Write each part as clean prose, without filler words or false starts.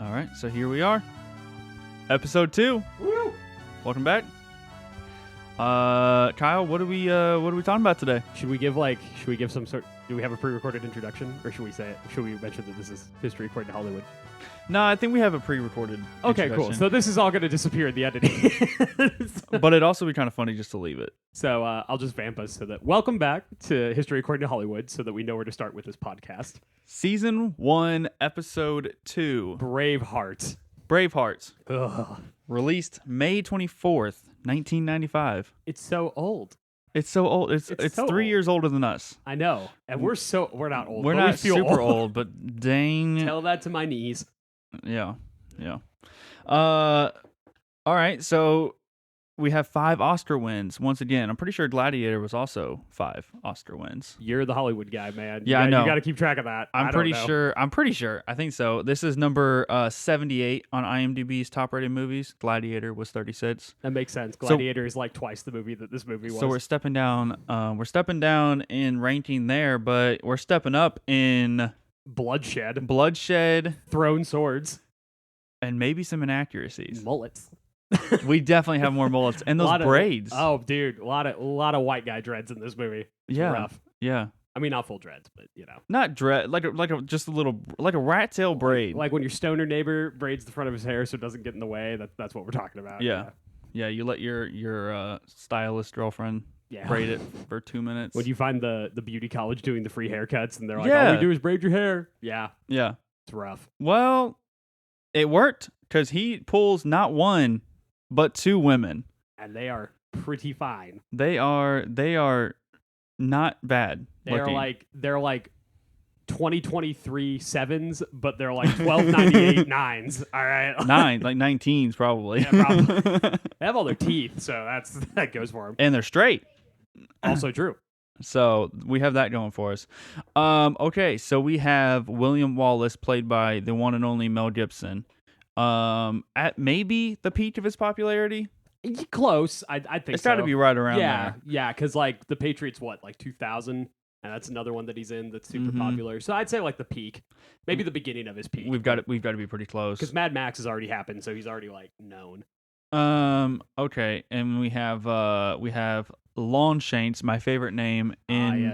All right, so here we are. Episode 2. Woo! Welcome back. Kyle, what are we talking about today? Should we give some sort? Do we have a pre-recorded introduction, or should we say it? Should we mention that this is history according to Hollywood? No, I think we have a pre-recorded Okay, cool. So this is all going to disappear in the editing. But it'd also be kind of funny just to leave it. So I'll just vamp us so that welcome back to History According to Hollywood, so that we know where to start with this podcast. Season 1, Episode 2. Braveheart. Braveheart. Ugh. Released May 24th, 1995. It's so old. It's so old. It's so 3 old. years older than us. I know, and we're not old. We're but not we feel super old, but dang. Tell that to my knees. Yeah. All right, so we have 5 Oscar wins. Once again, I'm pretty sure Gladiator was also 5 Oscar wins. You're the Hollywood guy, man. Yeah, I know. You got to keep track of that. I'm pretty sure. I think so. This is number 78 on IMDb's top-rated movies. Gladiator was 36. That makes sense. Gladiator is like twice the movie that this movie was. So we're stepping down. We're stepping down in ranking there, but we're stepping up in bloodshed, thrown swords, and maybe some inaccuracies. Mullets. We definitely have more mullets and those braids. Oh, dude, a lot of white guy dreads in this movie. It's rough. Yeah. I mean, not full dreads, but you know, not dread, like a just a little, like a rat tail braid. Like when your stoner neighbor braids the front of his hair so it doesn't get in the way. That's what we're talking about. Yeah. You let your stylist girlfriend braid it for 2 minutes. When you find the beauty college doing the free haircuts and they're like, all we do is braid your hair. Yeah. It's rough. Well, it worked because he pulls not one, but 2 women. And they are pretty fine. They are not bad. They're like 2023 sevens, but they're like 1298 nines. All right. 9, like 19s probably. Yeah, probably. They have all their teeth, so that goes for them. And they're straight. Also true. So we have that going for us. Okay, so we have William Wallace, played by the one and only Mel Gibson. At maybe the peak of his popularity. Close, I think it's got to be right around there. Yeah, because like The Patriots, like 2000, and that's another one that he's in that's super popular. So I'd say like the peak, maybe the beginning of his peak. We've got to be pretty close because Mad Max has already happened, so he's already like known. Okay, and we have Longshanks, my favorite name in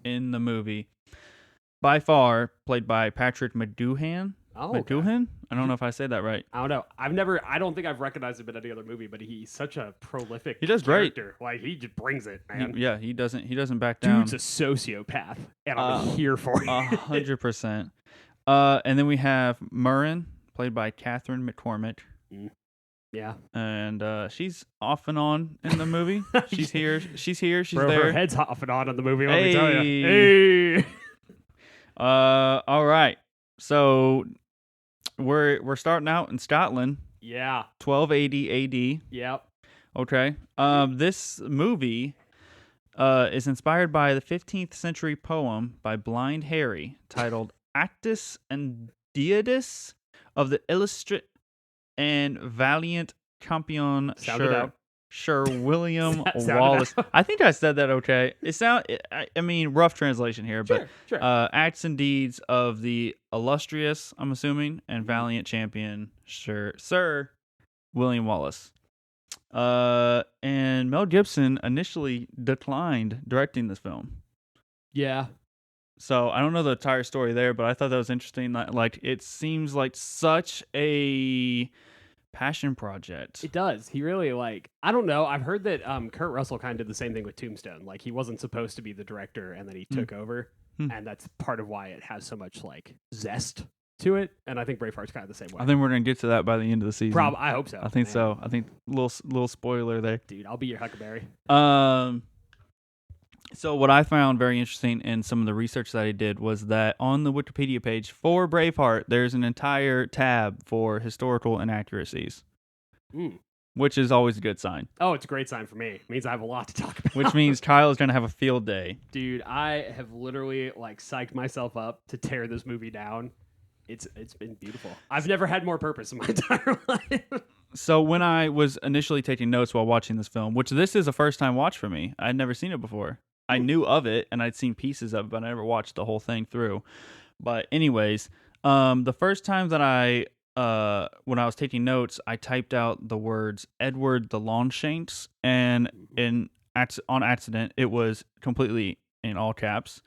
the movie, by far played by Patrick McGoohan. Oh, okay. McGoohan? I don't know if I say that right. I don't know. I don't think I've recognized him in any other movie, but he's such a prolific character. Like, he just brings it, man. He doesn't back down. Dude's a sociopath, and I'm here for it. 100%. And then we have Murren, played by Catherine McCormick. Yeah. And she's off and on in the movie. She's here. She's Bro, there. Her head's off and on in the movie, let me tell you. Hey! All right. So we're starting out in Scotland. Yeah. 1280 AD. Yep. Okay. This movie is inspired by the 15th century poem by Blind Harry titled Actus and Diadis of the illustrate and valiant champion Sir William Wallace. I think I said that okay. I mean, rough translation here, but sure. Acts and deeds of the illustrious, I'm assuming, and valiant champion Sir William Wallace. And Mel Gibson initially declined directing this film. Yeah. So I don't know the entire story there, but I thought that was interesting. Like, it seems like such a passion project. It does. He really I don't know. I've heard that Kurt Russell kind of did the same thing with Tombstone. Like, he wasn't supposed to be the director, and then he took over, and that's part of why it has so much zest to it. And I think Braveheart's kind of the same way. I think we're gonna get to that by the end of the season. I hope so. I think so. I think little spoiler there. Dude, I'll be your Huckleberry. So what I found very interesting in some of the research that I did was that on the Wikipedia page for Braveheart, there's an entire tab for historical inaccuracies, which is always a good sign. Oh, it's a great sign for me. It means I have a lot to talk about. Which means Kyle is going to have a field day. Dude, I have literally psyched myself up to tear this movie down. It's been beautiful. I've never had more purpose in my entire life. So when I was initially taking notes while watching this film, which this is a first time watch for me, I'd never seen it before. I knew of it, and I'd seen pieces of it, but I never watched the whole thing through. But anyways, the first time that I when I was taking notes, I typed out the words Edward the Longshanks, and on accident, it was completely in all caps.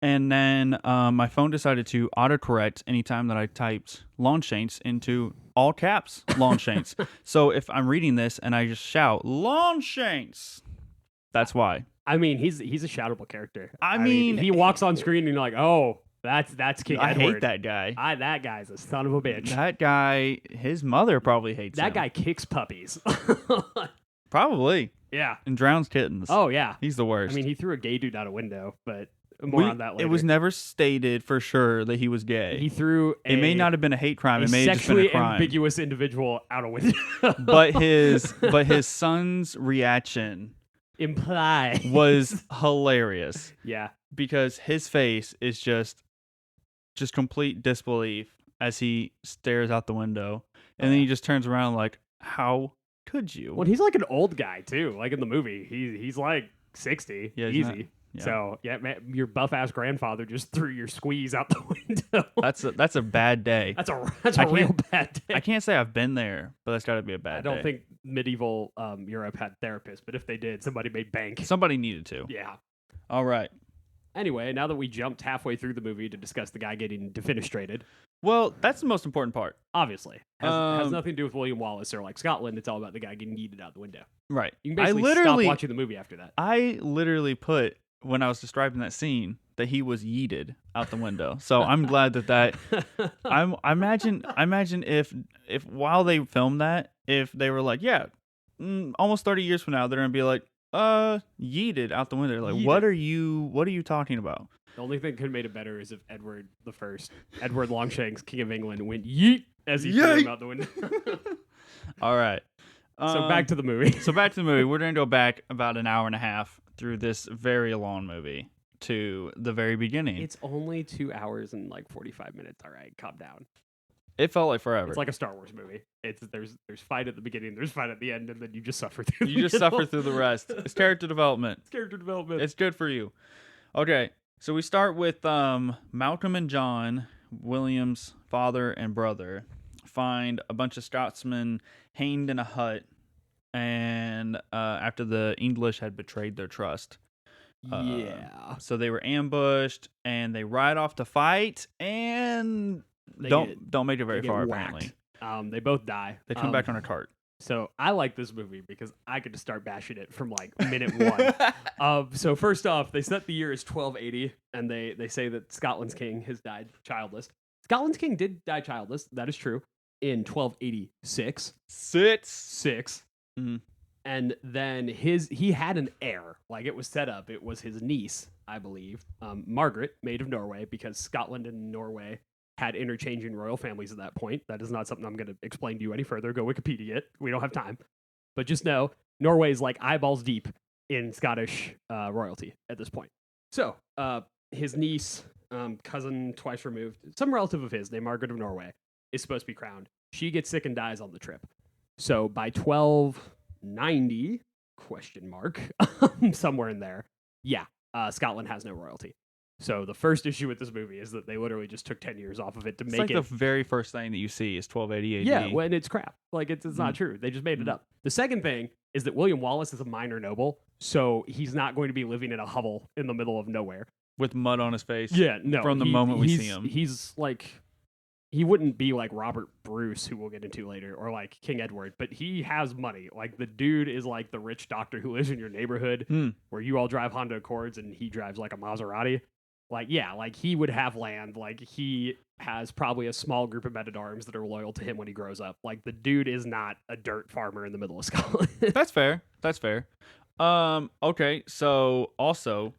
And then my phone decided to autocorrect anytime that I typed Longshanks into all caps Longshanks. So if I'm reading this and I just shout Longshanks, that's why. I mean, he's a shoutable character. I mean, he walks on screen and you're like, oh, that's King Edward. I hate that guy. That guy's a son of a bitch. That guy, his mother probably hates him. That guy kicks puppies. Probably. Yeah. And drowns kittens. Oh, yeah. He's the worst. I mean, he threw a gay dude out a window, but more on that later. It was never stated for sure that he was gay. He threw it may not have been a hate crime. It may have just been a sexually crime. ambiguous individual out a window. but his son's reaction was hilarious. Yeah. Because his face is just complete disbelief as he stares out the window. And then he just turns around like, how could you? Well, he's like an old guy too. Like in the movie, he's like 60, easy. Yeah. So yeah, man, your buff ass grandfather just threw your squeeze out the window. That's a bad day. That's a real bad day. I can't say I've been there, but that's got to be a bad day. I don't think medieval Europe had therapists, but if they did, somebody made bank. Somebody needed to. Yeah. All right. Anyway, now that we jumped halfway through the movie to discuss the guy getting defenestrated. Well, that's the most important part. Obviously. Has nothing to do with William Wallace or like Scotland. It's all about the guy getting yeeted out the window. Right. You can basically stop watching the movie after that. I literally put, when I was describing that scene, that he was yeeted out the window. So I'm glad that I imagine if while they filmed that, if they were like, yeah, almost 30 years from now, they're going to be like, yeeted out the window. Like, yeeted. what are you talking about? The only thing could have made it better is if Edward Longshanks, King of England, went yeet as he threw him out the window. All right. So back to the movie. We're going to go back about an hour and a half through this very long movie to the very beginning. It's only 2 hours and like 45 minutes. All right, calm down. It felt like forever. It's like a Star Wars movie. There's fight at the beginning, there's fight at the end, and then you just suffer through. Suffer through the rest. It's character development. It's good for you. Okay, so we start with Malcolm and John, William's father and brother, find a bunch of Scotsmen hanged in a hut, and after the English had betrayed their trust. Yeah. So they were ambushed, and they ride off to fight, and don't make it very far, apparently. They both die. They come back on a cart. So I like this movie because I could just start bashing it from like minute one. So first off, they set the year as 1280, and they say that Scotland's king has died childless. Scotland's king did die childless. That is true. In 1286. Six. Mm-hmm. And then he had an heir. Like it was set up. It was his niece, I believe, Margaret, Maid of Norway, because Scotland and Norway had interchanging royal families at that point. That is not something I'm going to explain to you any further. Go Wikipedia it. We don't have time. But just know, Norway is like eyeballs deep in Scottish royalty at this point. So, his niece, cousin twice removed, some relative of his named Margaret of Norway, is supposed to be crowned. She gets sick and dies on the trip. So, by 1290, somewhere in there, Scotland has no royalty. So the first issue with this movie is that they literally just took 10 years off of it to make it. It's like the very first thing that you see is 1280 AD. Yeah, when it's crap. Like it's not true. They just made it up. The second thing is that William Wallace is a minor noble, so he's not going to be living in a hovel in the middle of nowhere with mud on his face. Yeah, no. From the moment we see him, he's like, he wouldn't be like Robert Bruce, who we'll get into later, or like King Edward, but he has money. Like the dude is like the rich doctor who lives in your neighborhood, where you all drive Honda Accords and he drives like a Maserati. Like, yeah, like he would have land. Like he has probably a small group of men-at-arms that are loyal to him when he grows up. Like the dude is not a dirt farmer in the middle of Scotland. That's fair. Okay, so also,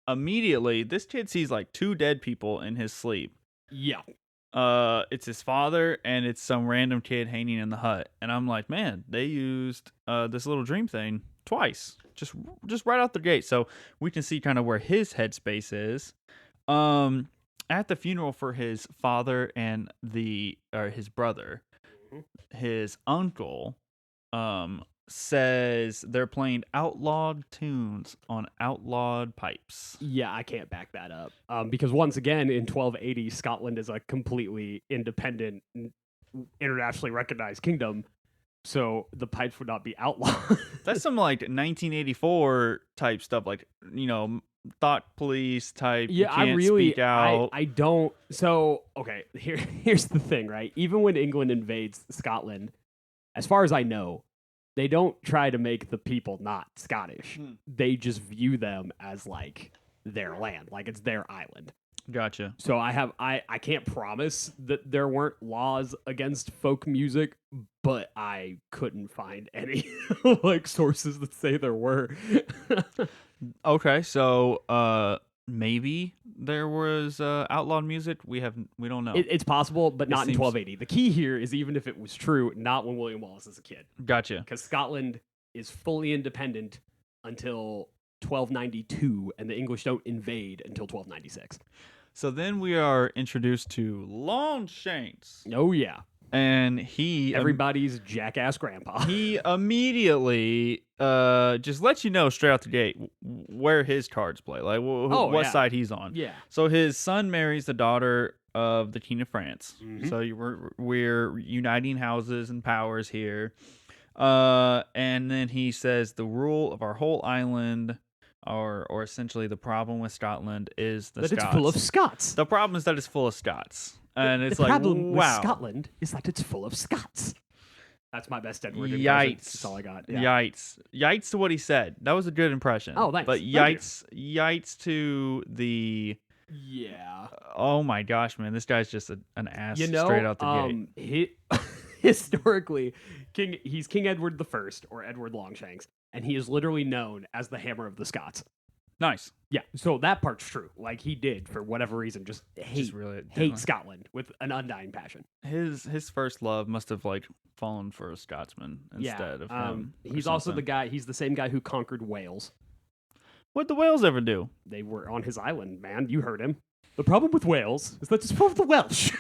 immediately, this kid sees like 2 dead people in his sleep. Yeah. It's his father and it's some random kid hanging in the hut. And I'm like, man, they used this little dream thing twice. Just right out the gate. So we can see kind of where his headspace is. At the funeral for his father and his brother, his uncle says they're playing outlawed tunes on outlawed pipes. Yeah, I can't back that up. Because once again, in 1280, Scotland is a completely independent internationally recognized kingdom, so the pipes would not be outlawed. That's some like 1984 type stuff, like thought police type. Yeah, you can't speak out. I don't. So okay, here's the thing, right? Even when England invades Scotland, as far as I know, they don't try to make the people not Scottish. They just view them as like their land, like it's their island. Gotcha. So I can't promise that there weren't laws against folk music, but I couldn't find any like sources that say there were. Okay, so maybe there was outlawed music. We don't know. It's possible, but not in seems- 1280. The key here is even if it was true, not when William Wallace is a kid, Gotcha. because Scotland is fully independent until 1292, and the English don't invade until 1296. So then we are introduced to Longshanks, Oh yeah, and he everybody's jackass grandpa. he immediately just lets you know straight out the gate where his cards play, like what yeah. side he's on. Yeah. So his son marries the daughter of the King of France. Mhm. So we're uniting houses and powers here. And then he says the rule of our whole island, or essentially the problem with Scotland, is the That Scots. it's full of Scots. The problem is that it's full of Scots, and it's the like, problem with wow, Scotland is that it's full of Scots. That's my best Edward impression. yikes! That's all I got. Yeah. Yikes to what he said. That was a good impression. Oh, thanks. But Thank you. yikes to the. Yeah. Oh my gosh, man! This guy's just an ass You know, straight out the gate. historically, he's King Edward the First, or Edward Longshanks, and he is literally known as the Hammer of the Scots. Nice. Yeah, so that part's true. Like, he did, for whatever reason, just hate Really Scotland with an undying passion. his first love must have like fallen for a Scotsman instead of him. or He's also the something. guy. He's the same guy who conquered Wales. What'd the Wales ever do? They were on his island, man. You heard him. The problem with Wales is that it's full of the Welsh.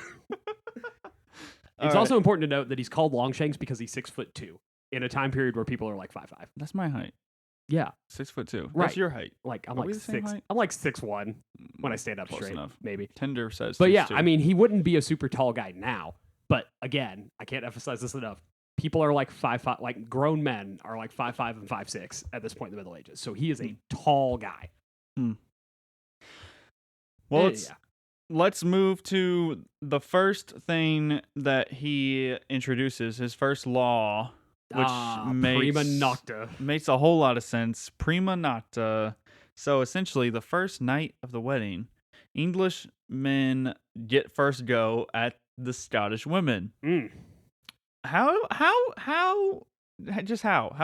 It's also important to note that he's called Longshanks because he's 6'2" in a time period where people are like 5'5". That's my height. Yeah, 6'2". Right. That's your height. like I'm Are we like the same 6. height? I'm like 6'1" when I stand up Close straight, enough. maybe. Tinder says. But yeah, 6'2". I mean, he wouldn't be a super tall guy now. But again, I can't emphasize this enough. People are like 5'5", like grown men are like 5'5" and 5'6" at this point in the Middle Ages. So he is a tall guy. Well, Yeah. let's move to the first thing that he introduces. His first law, which prima nocta. makes a whole lot of sense. Prima nocta. So essentially, the first night of the wedding, English men get first go at the Scottish women. Mm. How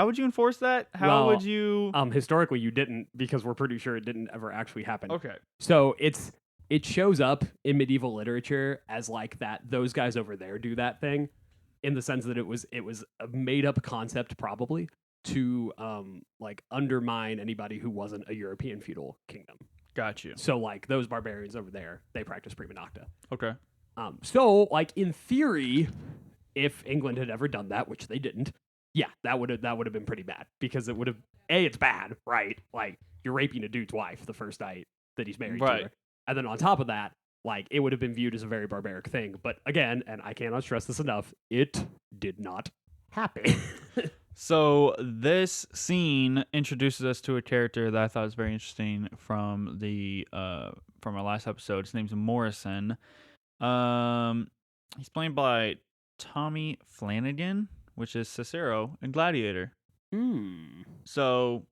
would you enforce that? How would you? Historically, you didn't, because we're pretty sure it didn't ever actually happen. Okay. So it shows up in medieval literature as like that those guys over there do that thing, in the sense that it was a made up concept probably to like undermine anybody who wasn't a European feudal kingdom. Got you. So like those barbarians over there, they practice prima nocta. Okay. So like in theory, if England had ever done that, which they didn't, yeah, that would have been pretty bad, because it would have it's bad, right? Like, you're raping a dude's wife the first night that he's married to her. And then on top of that, like, it would have been viewed as a very barbaric thing. But again, and I cannot stress this enough, it did not happen. So this scene introduces us to a character that I thought was very interesting from our last episode. His name's Morrison. He's played by Tommy Flanagan, which is Cicero in Gladiator. So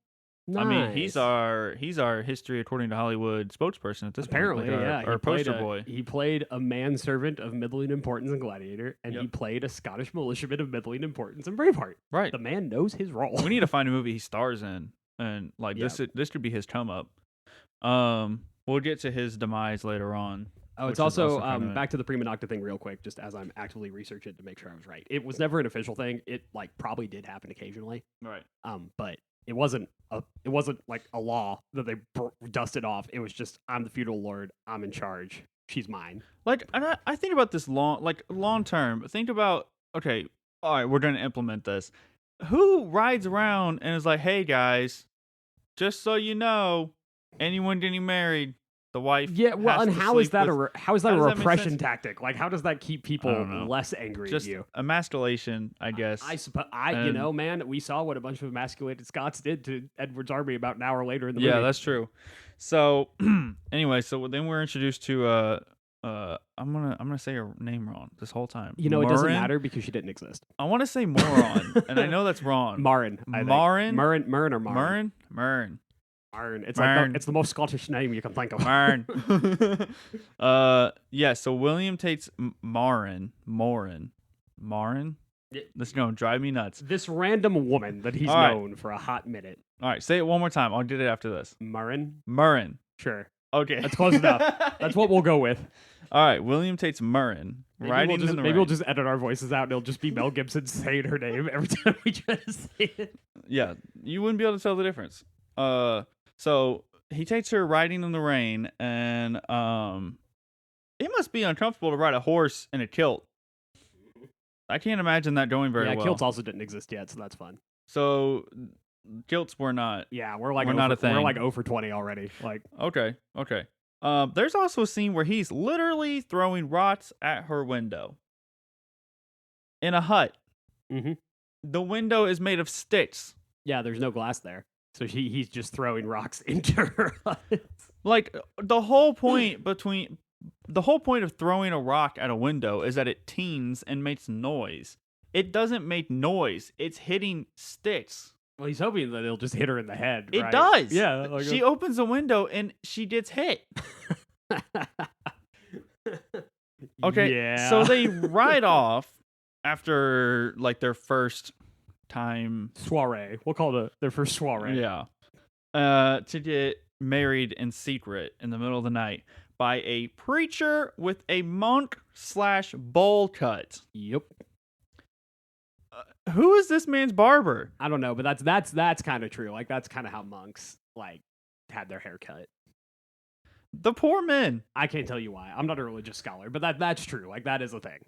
Nice. I mean, he's our history according to Hollywood spokesperson at this Apparently, point. yeah. Our poster boy. He played a manservant of middling importance in Gladiator, and he Yep. played a Scottish militiaman of middling importance in Braveheart. Right. The man knows his role. We need to find a movie he stars in, and like this could be his come up. We'll get to his demise later on. Oh, it's which is also kind of back to the prima nocta thing real quick, just as I'm actively researching it to make sure I was right. It was never an official thing. It like probably did happen occasionally. Right. But it wasn't like a law that they dusted off. It was just, I'm the feudal lord, I'm in charge, she's mine. Like, and I think about this long term. Think about, okay, all right, we're gonna implement this. Who rides around and is like, hey guys, just so you know, anyone getting married, The wife. Yeah, well, has and to how is sleep that with, how is that how a does that make repression sense? tactic? Like, how does that keep I people don't know. less angry Just at you? emasculation, I guess. I suppose And- man, we saw what a bunch of emasculated Scots did to Edward's army about an hour later in the movie. Yeah, that's true. So anyway, so then we're introduced to I'm gonna say her name wrong this whole time. You know, it doesn't Murrin? matter because she didn't exist. I want to say moron, and I know that's wrong. Marin, I think. Marin? Murrin or Marin? Murrin. Marin. It's Marin. like it's the most Scottish name you can think of. Marin. Yeah. So William takes Marin. Yeah. This is gonna drive me nuts. This random woman that he's All right. known for a hot minute. All right, say it one more time. I'll get it after this. Marin? Murrin. Sure. Okay, That's close enough. That's what we'll go with. All right, William takes Murrin. Riding in the Maybe rain. we'll just edit our voices out and it'll just be Mel Gibson saying her name every time we try to say it. Yeah, you wouldn't be able to tell the difference. So he takes her riding in the rain, and it must be uncomfortable to ride a horse in a kilt. I can't imagine that going very well. Kilts also didn't exist yet, so that's fun. So kilts were not. Yeah, we're like We're not a thing. We're like 0 for 20 already. Like, Okay. There's also a scene where he's literally throwing rocks at her window in a hut. Mhm. The window is made of sticks. yeah, there's no glass there, so he's just throwing rocks into her hut. Like the whole point of throwing a rock at a window is that it tings and makes noise. It doesn't make noise. It's hitting sticks. Well, he's hoping that it'll just hit her in the head. It right? does. Yeah. Like She opens the window and she gets hit. Okay. Yeah. So they ride off after like their first time. soiree. We'll call it their first soiree. Yeah. To get married in secret in the middle of the night by a preacher with a monk/bowl cut. Yep. Who is this man's barber? I don't know, but that's kind of true. Like, that's kind of how monks like had their hair cut. The poor men. I can't tell you why. I'm not a religious scholar, but that's true. Like, that is a thing.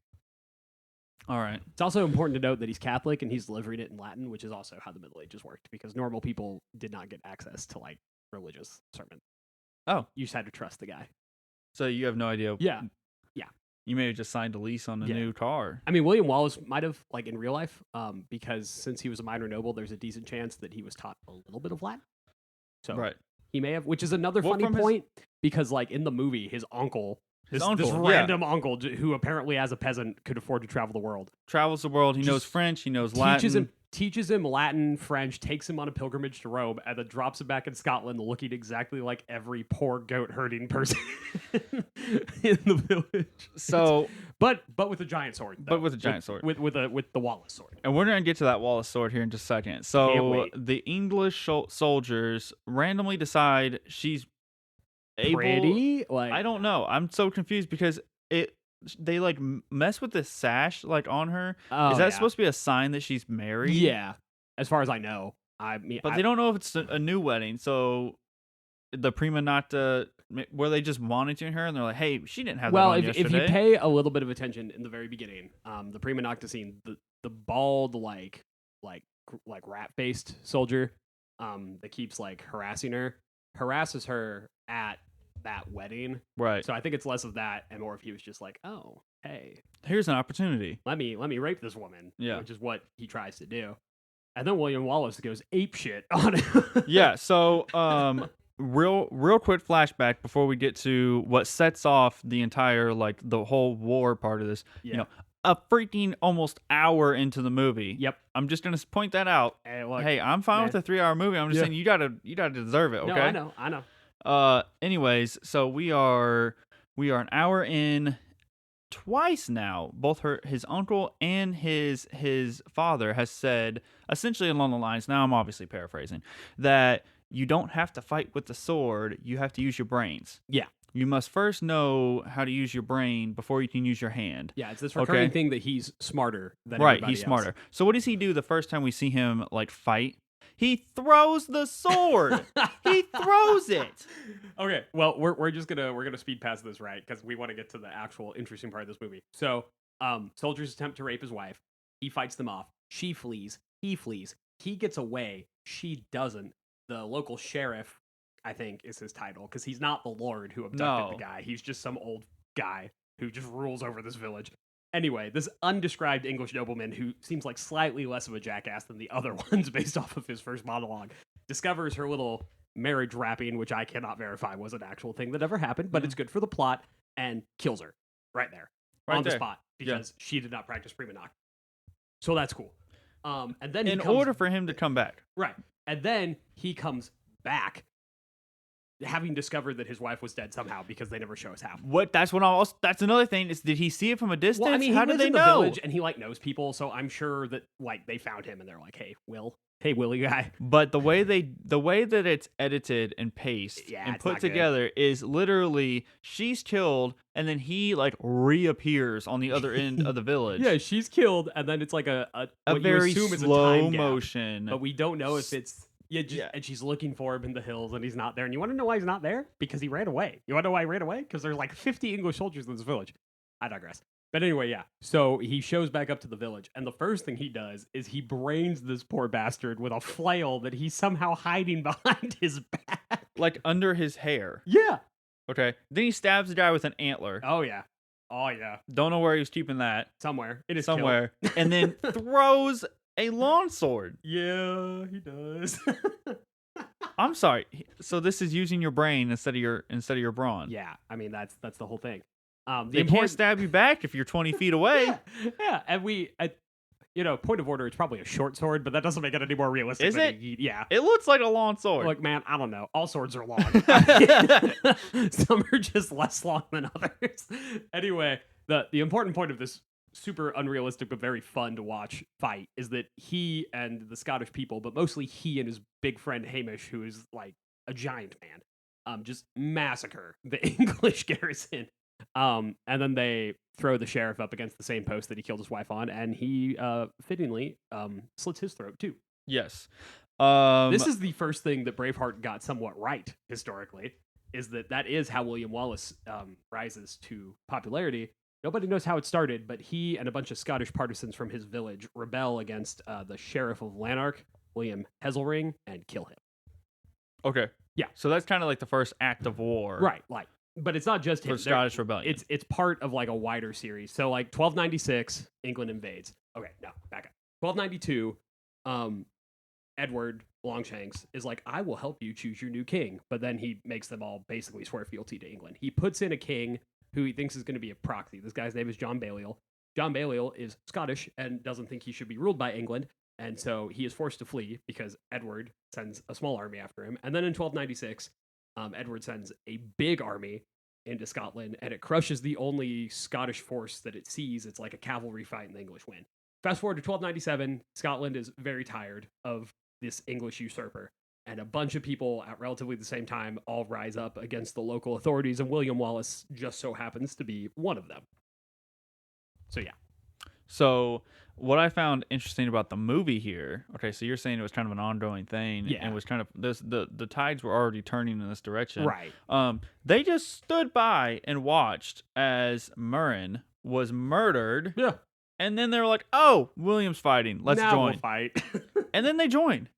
All right. It's also important to note that he's Catholic and he's delivering it in Latin, which is also how the Middle Ages worked, because normal people did not get access to like religious sermon. Oh. You just had to trust the guy. So you have no idea. Yeah. You may have just signed a lease on a new car. I mean, William Wallace might have, like, in real life, because since he was a minor noble, there's a decent chance that he was taught a little bit of Latin. So Right. he may have, which is another Well, funny from his- point, because like in the movie, his uncle, this yeah. random uncle who apparently as a peasant could afford to travel the world, Travels the world. He knows Just French. He knows Latin. teaches him Latin, French, takes him on a pilgrimage to Rome, and then drops him back in Scotland looking exactly like every poor goat herding person in the village. So, But with a giant sword. Though. But with a giant sword. With the Wallace sword. and we're going to get to that Wallace sword here in just a second. Can't So wait. the English soldiers randomly decide she's able. Pretty? Like, I don't know. I'm so confused because they like mess with the sash like on her. oh, Is that yeah. supposed to be a sign that she's married? Yeah, as far as I know. I mean, But they don't know if it's a new wedding. So the prima nocta, were they just monitoring her and they're like, hey, she didn't have that on if yesterday. you pay a little bit of attention in the very beginning, the prima nocta scene, the bald like rat faced soldier, that keeps like harasses her at that wedding. Right. So I think it's less of that and more if he was just like, oh, hey, Here's an opportunity. let me rape this woman. Yeah. Which is what he tries to do. And then William Wallace goes ape shit on him. Yeah. So, real quick flashback before we get to what sets off the entire like the whole war part of this. Yeah. You know, a freaking almost hour into the movie. Yep. I'm just gonna point that out. Hey, look, Hey, I'm fine man. with a 3-hour movie. I'm just Yeah. saying you gotta deserve it. Okay. No, I know. Anyways, so we are an hour in. Twice now, both his uncle and his father has said essentially along the lines. Now I'm obviously paraphrasing that you don't have to fight with the sword. You have to use your brains. Yeah. You must first know how to use your brain before you can use your hand. Yeah, it's this recurring Okay. thing that he's smarter than Right, everybody he's else. smarter. So what does he do the first time we see him like fight? He throws the sword. He throws it. Okay, well, we're gonna speed past this, right? Because we want to get to the actual interesting part of this movie. So, soldiers attempt to rape his wife. He fights them off. She flees. He flees. He gets away. She doesn't. The local sheriff, I think, is his title, because he's not the lord who abducted the guy. He's just some old guy who just rules over this village. Anyway, this undescribed English nobleman, who seems like slightly less of a jackass than the other ones based off of his first monologue, discovers her little marriage wrapping, which I cannot verify was an actual thing that ever happened, but it's good for the plot, and kills her right there on the spot because she did not practice prima nocte. So that's cool. And then in order for him to come back. Right. And then he comes back having discovered that his wife was dead somehow because they never show us how. That's another thing is, did he see it from a distance? Well, I mean, how did they know? Village and he like knows people, so I'm sure that like they found him and they're like, hey, Willie guy. But the way that it's edited and paced and put together is literally she's killed and then he like reappears on the other end of the village. Yeah, she's killed and then it's like a very you assume slow is a time motion. Gap, but we don't know if it's and she's looking for him in the hills and he's not there. And you want to know why he's not there? Because he ran away. You want to know why he ran away? Because there's like 50 English soldiers in this village. I digress. But anyway, yeah. So he shows back up to the village, and the first thing he does is he brains this poor bastard with a flail that he's somehow hiding behind his back. Like under his hair. Yeah. Okay. Then he stabs the guy with an antler. Oh, yeah. Oh, yeah. Don't know where he was keeping that. Somewhere. It is somewhere. And then throws a longsword. Yeah, he does. I'm sorry. So this is using your brain instead of your brawn. Yeah. I mean, that's the whole thing. They can't stab you back if you're 20 feet away. Yeah, and point of order, it's probably a short sword, but that doesn't make it any more realistic. Is it? Yeah. It looks like a long sword. Look, man, I don't know. All swords are long. Some are just less long than others. Anyway, the important point of this super unrealistic but very fun to watch fight is that he and the Scottish people, but mostly he and his big friend Hamish, who is like a giant man, just massacre the English garrison. And then they throw the sheriff up against the same post that he killed his wife on, and he fittingly slits his throat too. Yes. This is the first thing that Braveheart got somewhat right historically, is that is how William Wallace rises to popularity. Nobody knows how it started, but he and a bunch of Scottish partisans from his village rebel against the sheriff of Lanark, William Heselring, and kill him. Okay. Yeah. So that's kind of like the first act of war. Right, like. But it's not just him. For Scottish Rebellion. It's part of like a wider series. So like 1296, England invades. Okay, no, back up. 1292, Edward Longshanks is like, I will help you choose your new king. But then he makes them all basically swear fealty to England. He puts in a king who he thinks is going to be a proxy. This guy's name is John Balliol. John Balliol is Scottish and doesn't think he should be ruled by England. And so he is forced to flee because Edward sends a small army after him. And then in 1296, Edward sends a big army into Scotland, and it crushes the only Scottish force that it sees. It's like a cavalry fight, and the English win. Fast forward to 1297, Scotland is very tired of this English usurper, and a bunch of people at relatively the same time all rise up against the local authorities, and William Wallace just so happens to be one of them. So, yeah. So what I found interesting about the movie here, okay, so you're saying it was kind of an ongoing thing, and it was kind of the tides were already turning in this direction, right? They just stood by and watched as Murrin was murdered, and then they were like, "Oh, William's fighting, let's now join." We'll fight, and then they joined,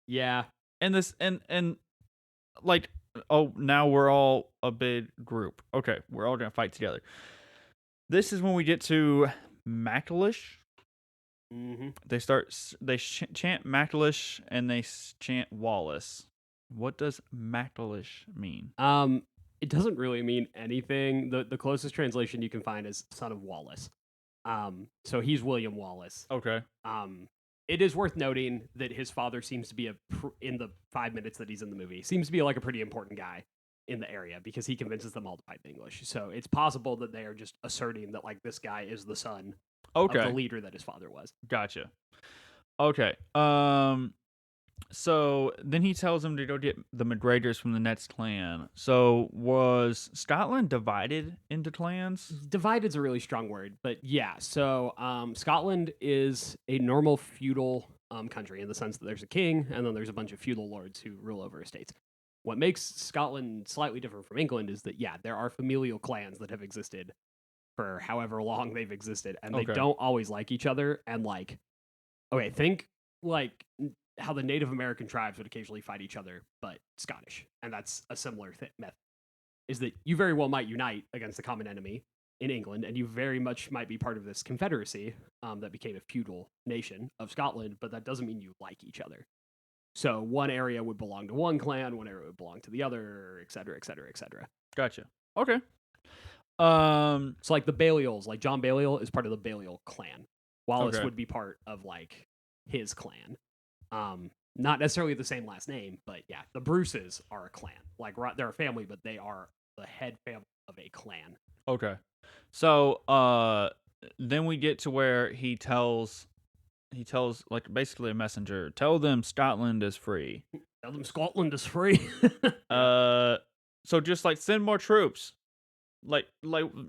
and this and like, oh, now we're all a big group. Okay, we're all gonna fight together. This is when we get to MacLish. Mm-hmm. They chant MacLish and they chant Wallace. What does MacLish mean? It doesn't really mean anything. The closest translation you can find is son of Wallace. So he's William Wallace. Okay. It is worth noting that his father seems to be in the 5 minutes that he's in the movie, seems to be like a pretty important guy in the area because he convinces them all to fight in English. So it's possible that they are just asserting that like this guy is the son of the leader that his father was. Gotcha. Okay. So then he tells him to go get the McGregors from the next clan. So was Scotland divided into clans? Divided's a really strong word, but yeah. So Scotland is a normal feudal country in the sense that there's a king and then there's a bunch of feudal lords who rule over estates. What makes Scotland slightly different from England is that, there are familial clans that have existed for however long they've existed, and they don't always like each other. And, think, how the Native American tribes would occasionally fight each other, but Scottish, and that's a similar method. Is that you very well might unite against the common enemy in England, and you very much might be part of this confederacy that became a feudal nation of Scotland, but that doesn't mean you like each other. So one area would belong to one clan, one area would belong to the other, et cetera, et cetera, et cetera. Gotcha. Okay. So like the Balials, like John Baliol is part of the Baliol clan. Wallace Okay. would be part of like his clan. Not necessarily the same last name, but yeah, the Bruces are a clan. Like they're a family, but they are the head family of a clan. Okay. So then we get to where he tells like basically a messenger, tell them Scotland is free. Tell them Scotland is free. So just like send more troops. Like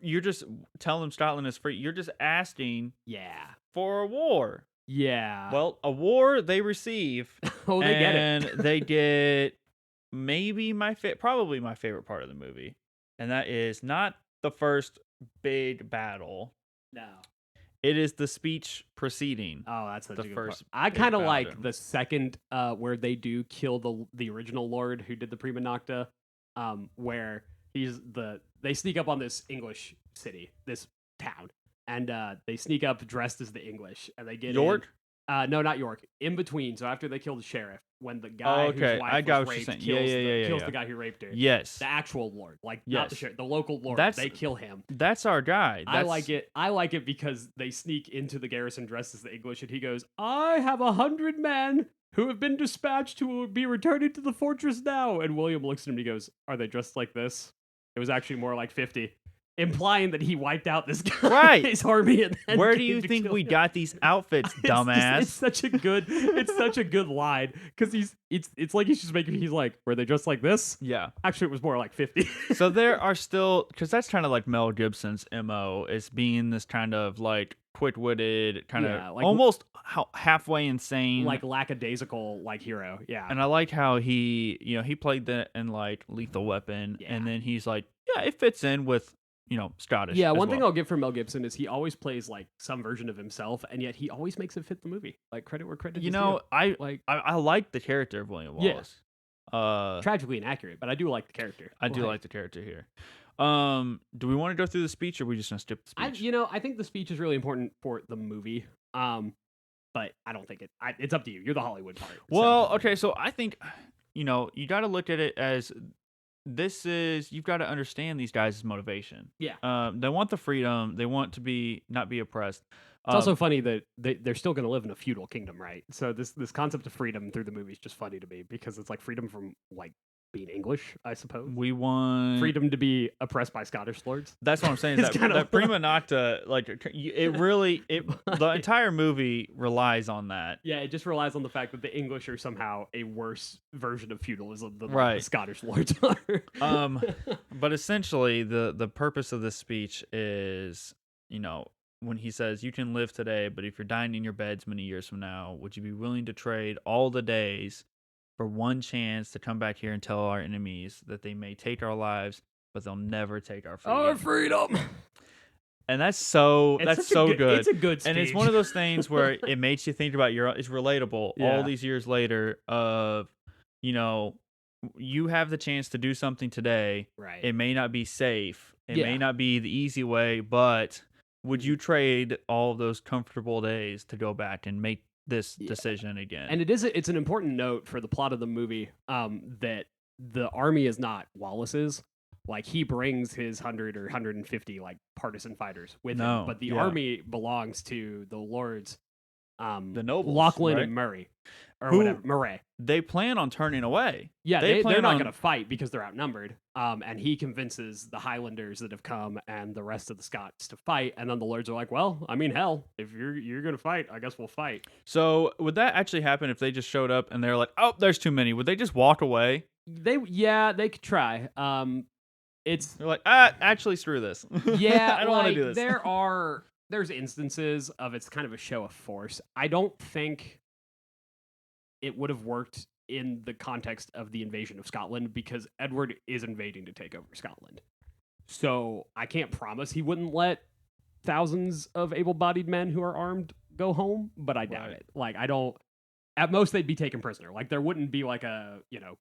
you're just telling them Scotland is free. You're just asking for a war. Yeah. Well, a war they receive. Oh, they get it. And they get maybe probably my favorite part of the movie. And that is not the first big battle. No. It is the speech preceding. Oh, that's such the a good first part. I kind of big like battle. the second where they do kill the original lord who did the Prima Nocta, where they sneak up on this English city, this town, and they sneak up dressed as the English, and they get York? No, not York. In between, so after they kill the sheriff, when the guy whose wife I got was what you're raped saying. kills the guy who raped her. Yes. The actual lord, like not the Yes. sheriff, the local lord. They kill him. That's our guy. I like it. I like it because they sneak into the garrison dressed as the English, and he goes, "I have 100 men who have been dispatched who will be returning to the fortress now." And William looks at him and he goes, "Are they dressed like this?" It was actually more like 50. Implying that he wiped out this guy's Right. army. And then Where do came you to think kill we him. got these outfits, dumbass? It's such a good line because it's like he's like, were they dressed like this? Yeah. Actually, it was more like 50. So there are still, because that's kind of like Mel Gibson's MO, is being this kind of like quick-witted, kind of like, almost halfway insane, like lackadaisical, like hero. Yeah. And I like how he played that in like Lethal Weapon, and then he's like, yeah, it fits in with Scottish. Yeah, one well. thing I'll give for Mel Gibson is he always plays like some version of himself, and yet he always makes it fit the movie. Like credit where credit is due. I like the character of William Wallace. Tragically inaccurate, but I do like the character. I do like the character here. Do we want to go through the speech, or are we just gonna skip the speech? I think the speech is really important for the movie. But I don't think it's up to you. You're the Hollywood part. Well, okay, so I think you got to look at it as you've got to understand these guys' motivation. Yeah. They want the freedom. They want to not be oppressed. It's also funny that they're still going to live in a feudal kingdom, right? So this concept of freedom through the movie is just funny to me because it's like freedom from like being English, I suppose. We want freedom to be oppressed by Scottish lords. That's what I'm saying. That Prima Nocta, like the entire movie relies on that. Yeah, it just relies on the fact that the English are somehow a worse version of feudalism than right. the Scottish lords are. But essentially, the purpose of this speech is, when he says, "You can live today, but if you're dying in your beds many years from now, would you be willing to trade all the days for one chance to come back here and tell our enemies that they may take our lives, but they'll never take our freedom?" Our freedom. And that's so good. It's a good speech. And it's one of those things where it makes you think about it's relatable all these years later of, you have the chance to do something today. Right. It may not be safe. It may not be the easy way, but would you trade all of those comfortable days to go back and make this decision again? And it's an important note for the plot of the movie that the army is not Wallace's. Like he brings his 100 or 150 like partisan fighters with him, but the army belongs to the lords, the nobles, Lachlan right? and Murray, or whatever, Murray. They plan on turning away. Yeah, they're not going to fight because they're outnumbered. And he convinces the Highlanders that have come and the rest of the Scots to fight. And then the lords are like, "Well, I mean, hell, if you're going to fight, I guess we'll fight." So would that actually happen if they just showed up and they're like, "Oh, there's too many"? Would they just walk away? They could try. They're like, actually, screw this. Yeah, I don't want to do this. There's instances of it's kind of a show of force. I don't think it would have worked in the context of the invasion of Scotland because Edward is invading to take over Scotland. So I can't promise he wouldn't let thousands of able-bodied men who are armed go home, but I doubt it. Like I don't. at most they'd be taken prisoner. Like there wouldn't be like a,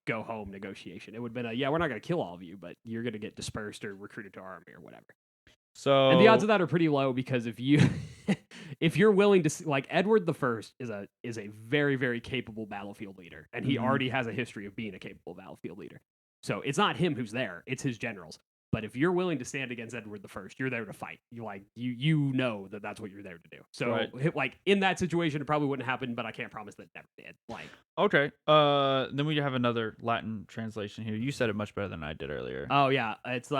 go home negotiation. It would have been we're not going to kill all of you, but you're going to get dispersed or recruited to our army or whatever. So, and the odds of that are pretty low because if you're willing to, like, Edward the First is a very, very capable battlefield leader, and he already has a history of being a capable battlefield leader. So it's not him who's there; it's his generals. But if you're willing to stand against Edward the First, you're there to fight. You know that that's what you're there to do. So like in that situation, it probably wouldn't happen, but I can't promise that it never did. Like, okay, then we have another Latin translation here. You said it much better than I did earlier. Oh yeah, it's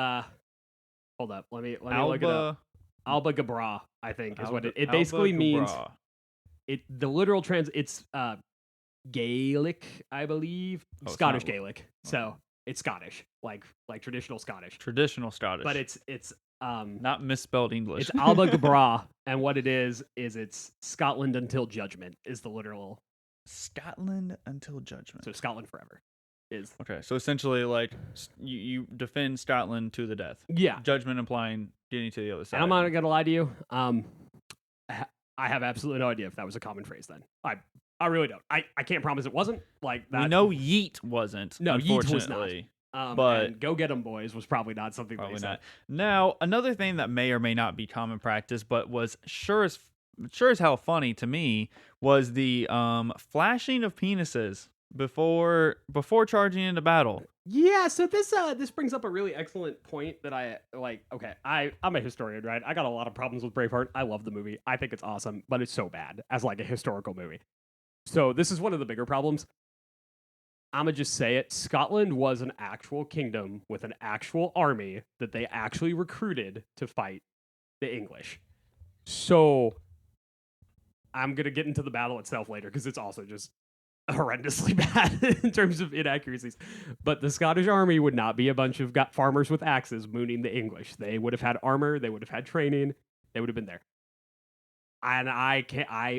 hold up. Let me look it up. Alba Gabra, I think, is what it basically means. The literal it's Gaelic, I believe. Scottish Gaelic. So it's Scottish, like traditional Scottish. Traditional Scottish. But it's not misspelled English. It's Alba Gabra, and what it is it's Scotland until judgment is the literal. Scotland until judgment. So Scotland forever. Is. Okay, so essentially, like, you defend Scotland to the death. Yeah. Judgment implying getting to the other side. And I'm not going to lie to you. I have absolutely no idea if that was a common phrase then. I really don't. I can't promise it wasn't. Like that. We know yeet wasn't, no, yeet was not. But and go get 'em boys was probably not something probably they said. Not. Now, another thing that may or may not be common practice, but was sure as hell funny to me, was the flashing of penises before charging into battle. Yeah, so this brings up a really excellent point that I like. Okay, I'm a historian, right? I got a lot of problems with Braveheart. I love the movie. I think it's awesome, but it's so bad as like a historical movie. So this is one of the bigger problems. I'm gonna just say it. Scotland was an actual kingdom with an actual army that they actually recruited to fight the English. So I'm gonna get into the battle itself later because it's also just horrendously bad in terms of inaccuracies. But the Scottish army would not be a bunch of farmers with axes mooning the English. They would have had armor. They would have had training. They would have been there. And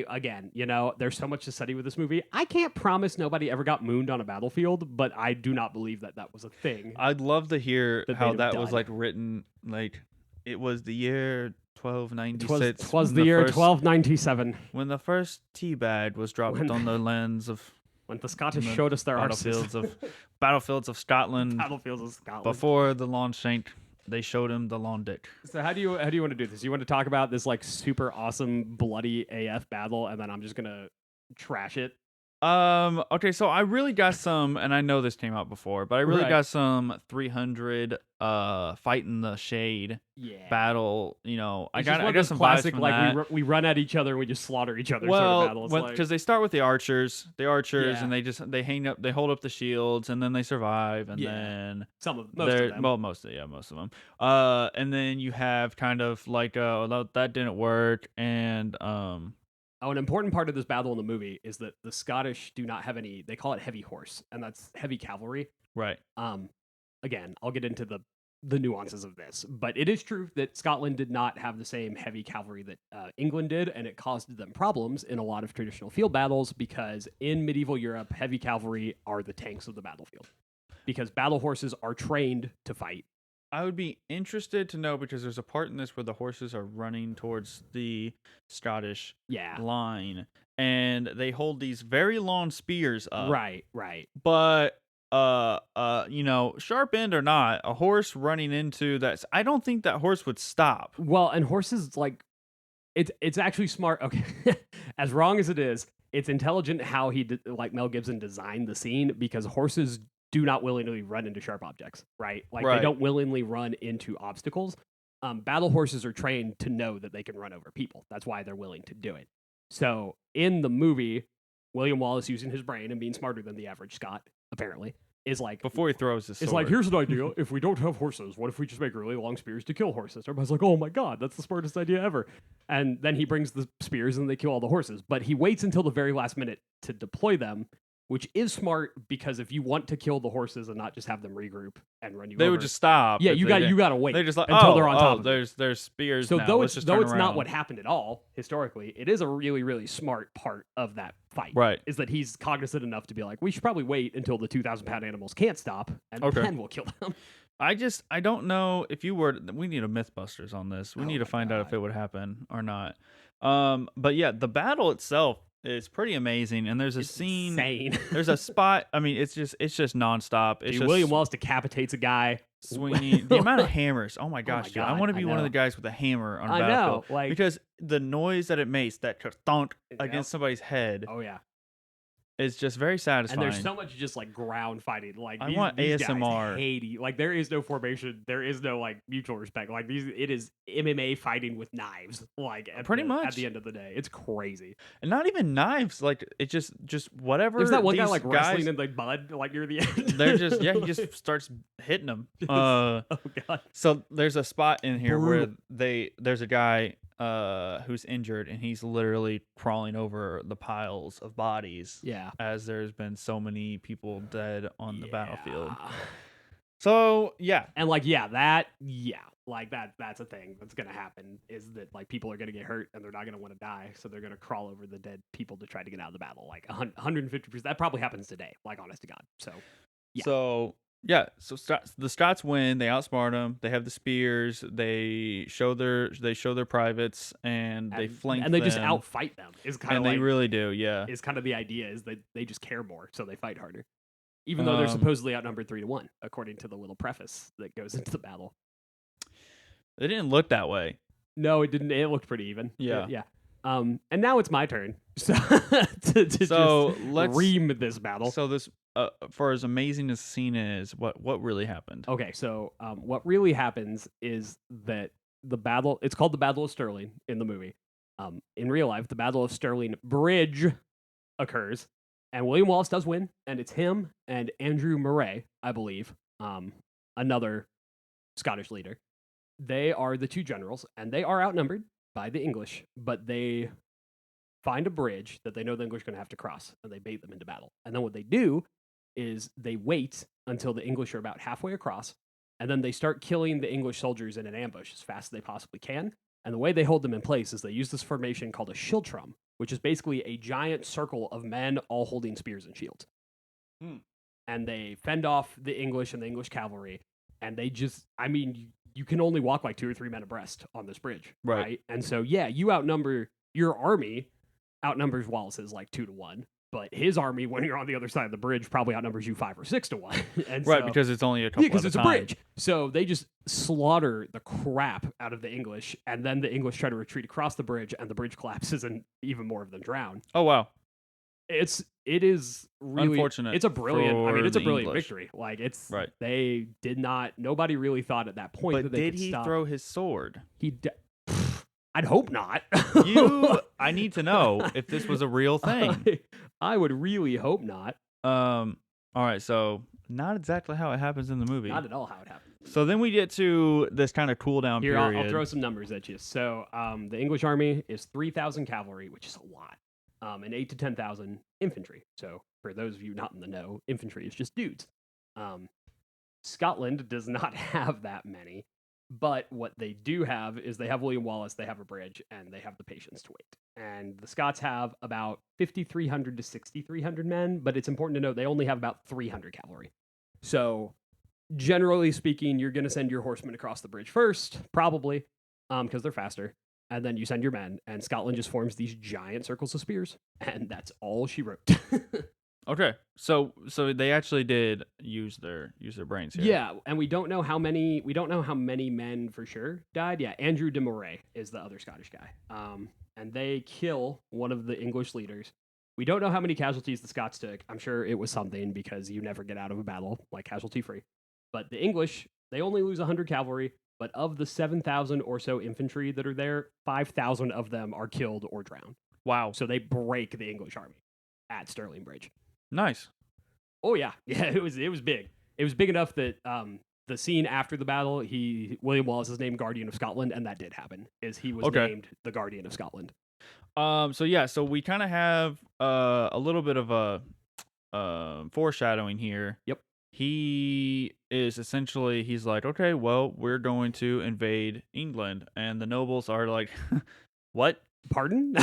again, there's so much to study with this movie. I can't promise nobody ever got mooned on a battlefield, but I do not believe that was a thing. I'd love to hear how that was like written. Like, it was the year 1296. It was the year 1297 when the first tea bag was dropped on the lands of. When the Scottish showed us their battlefields of Scotland. Battlefields of Scotland. Before the long shank, they showed him the long dick. So how do you want to do this? You want to talk about this like super awesome bloody AF battle, and then I'm just gonna trash it? Okay, so I really got some, and I know this came out before, but I really got some 300 fight in the shade battle. I got some classic, vibes from like that. we run at each other and we just slaughter each other sort of battles. Because they start with the archers, and they hold up the shields, and then they survive, and then most of them. And then you have kind of like that didn't work, and an important part of this battle in the movie is that the Scottish do not have any. They call it heavy horse, and that's heavy cavalry. Right. Again, I'll get into the nuances of this, but it is true that Scotland did not have the same heavy cavalry that England did, and it caused them problems in a lot of traditional field battles because in medieval Europe, heavy cavalry are the tanks of the battlefield because battle horses are trained to fight. I would be interested to know because there's a part in this where the horses are running towards the Scottish line, and they hold these very long spears up. Right. But sharp end or not, a horse running into that, I don't think that horse would stop. Well, and horses, like, it's actually smart. Okay, as wrong as it is, it's intelligent how Mel Gibson designed the scene because horses do not willingly run into sharp objects, right? They don't willingly run into obstacles. Battle horses are trained to know that they can run over people. That's why they're willing to do it. So in the movie, William Wallace, using his brain and being smarter than the average Scot, apparently, is like... Before he throws his sword. It's like, here's an idea. If we don't have horses, what if we just make really long spears to kill horses? Everybody's like, oh my God, that's the smartest idea ever. And then he brings the spears and they kill all the horses. But he waits until the very last minute to deploy them, which is smart because if you want to kill the horses and not just have them regroup and run you over, they would just stop. Yeah, you got to wait. They just like, until they're on top. There's spears. So now. though it's not what happened at all historically, it is a really, really smart part of that fight. Right, is that he's cognizant enough to be like, we should probably wait until the 2,000-pound animals can't stop, and then we'll kill them. I don't know if you were. We need a MythBusters on this. We need to find out if it would happen or not. But yeah, the battle itself It's pretty amazing, and there's a scene. Insane. There's a spot. I mean, it's just nonstop. It's Dude, just William Wallace decapitates a guy. swinging. The amount of hammers. Oh my gosh, dude! I God, want to be I one of know. the guys with a hammer on a I battlefield, know, like- because the noise that it makes, that thunk Yep. against somebody's head, Oh yeah. is just very satisfying. And there's so much just like ground fighting. Like I these, want these ASMR. guys hate. Like there is no formation. There is no like mutual respect. Like it is MMA fighting with knives. Like Pretty much. at the end of the day, it's crazy. And not even knives. Like it just whatever. There's that one guy these like guys, wrestling in the mud like near the end. They're just he just starts hitting them. Oh god. So there's a spot in here where Brutal. there's a guy who's injured, and he's literally crawling over the piles of bodies. Yeah. As there's been so many people dead on the battlefield. Yeah. So yeah, And like like that's a thing that's gonna happen, is that like people are gonna get hurt and they're not gonna want to die, so they're gonna crawl over the dead people to try to get out of the battle. Like 150%. That probably happens today. Like honest to God. So yeah. So the Scots win. They outsmart them. They have the spears. They show their privates, and they flank and they them, just outfight them. Is kind of and like they really do. Yeah. is kind of the idea, is that they just care more, so they fight harder, even though they're supposedly outnumbered 3-1, according to the little preface that goes into the battle. It didn't look that way. No, it didn't. It looked pretty even. Yeah. Yeah. And now it's my turn. So to just let's ream this battle. So this, for as amazing as the scene is, what really happened? Okay, so what really happens is that the battle, it's called the Battle of Stirling in the movie. In real life, the Battle of Stirling Bridge occurs, and William Wallace does win, and it's him and Andrew Murray, I believe, another Scottish leader. They are the two generals, and they are outnumbered by the English, but they find a bridge that they know the English are going to have to cross, and they bait them into battle. And then what they do is they wait until the English are about halfway across, and then they start killing the English soldiers in an ambush as fast as they possibly can. And the way they hold them in place is they use this formation called a schildtrum, which is basically a giant circle of men all holding spears and shields. And they fend off the English and the English cavalry, and they just, I mean, you can only walk like 2 or 3 men abreast on this bridge, right? And so, yeah, you outnumber, your army outnumbers Wallace's like 2-1, but his army, when you're on the other side of the bridge, probably outnumbers you 5 or 6-1. And Right, so, because it's only a couple. because at it's a a time. bridge. So they just slaughter the crap out of the English, and then the English try to retreat across the bridge, and the bridge collapses, and even more of them drown. Oh wow. It is really Unfortunate. It's a brilliant. I mean, it's a the brilliant English. victory. Like it's Right. They did not. Nobody really thought at that point But that they did could he stop. throw his sword? I'd hope not. I need to know if this was a real thing. I would really hope not. All right, so not exactly how it happens in the movie. Not at all how it happened. So then we get to this kind of cool down Here, period. I'll throw some numbers at you. So the English army is 3,000 cavalry, which is a lot, and 8 to 10,000 infantry. So for those of you not in the know, infantry is just dudes. Scotland does not have that many, but what they do have is they have William Wallace, they have a bridge, and they have the patience to wait. And the Scots have about 5,300 to 6,300 men, but it's important to note they only have about 300 cavalry. So generally speaking, you're going to send your horsemen across the bridge first, probably, because they're faster. And then you send your men, and Scotland just forms these giant circles of spears, and that's all she wrote. Okay, so they actually did use their brains here. Yeah, and we don't know how many men for sure died. Yeah, Andrew de Moray is the other Scottish guy. And they kill one of the English leaders. We don't know how many casualties the Scots took. I'm sure it was something, because you never get out of a battle like casualty free. But the English, they only lose 100 cavalry, but of the 7,000 or so infantry that are there, 5,000 of them are killed or drowned. Wow. So they break the English army at Stirling Bridge. Nice. Oh yeah, it was big. It was big enough that the scene after the battle, William Wallace is named Guardian of Scotland, and that did happen. Is he was named the Guardian of Scotland. So we kind of have a little bit of a foreshadowing here. Yep. He is essentially, he's like, okay, well, we're going to invade England, and the nobles are like, what? Pardon?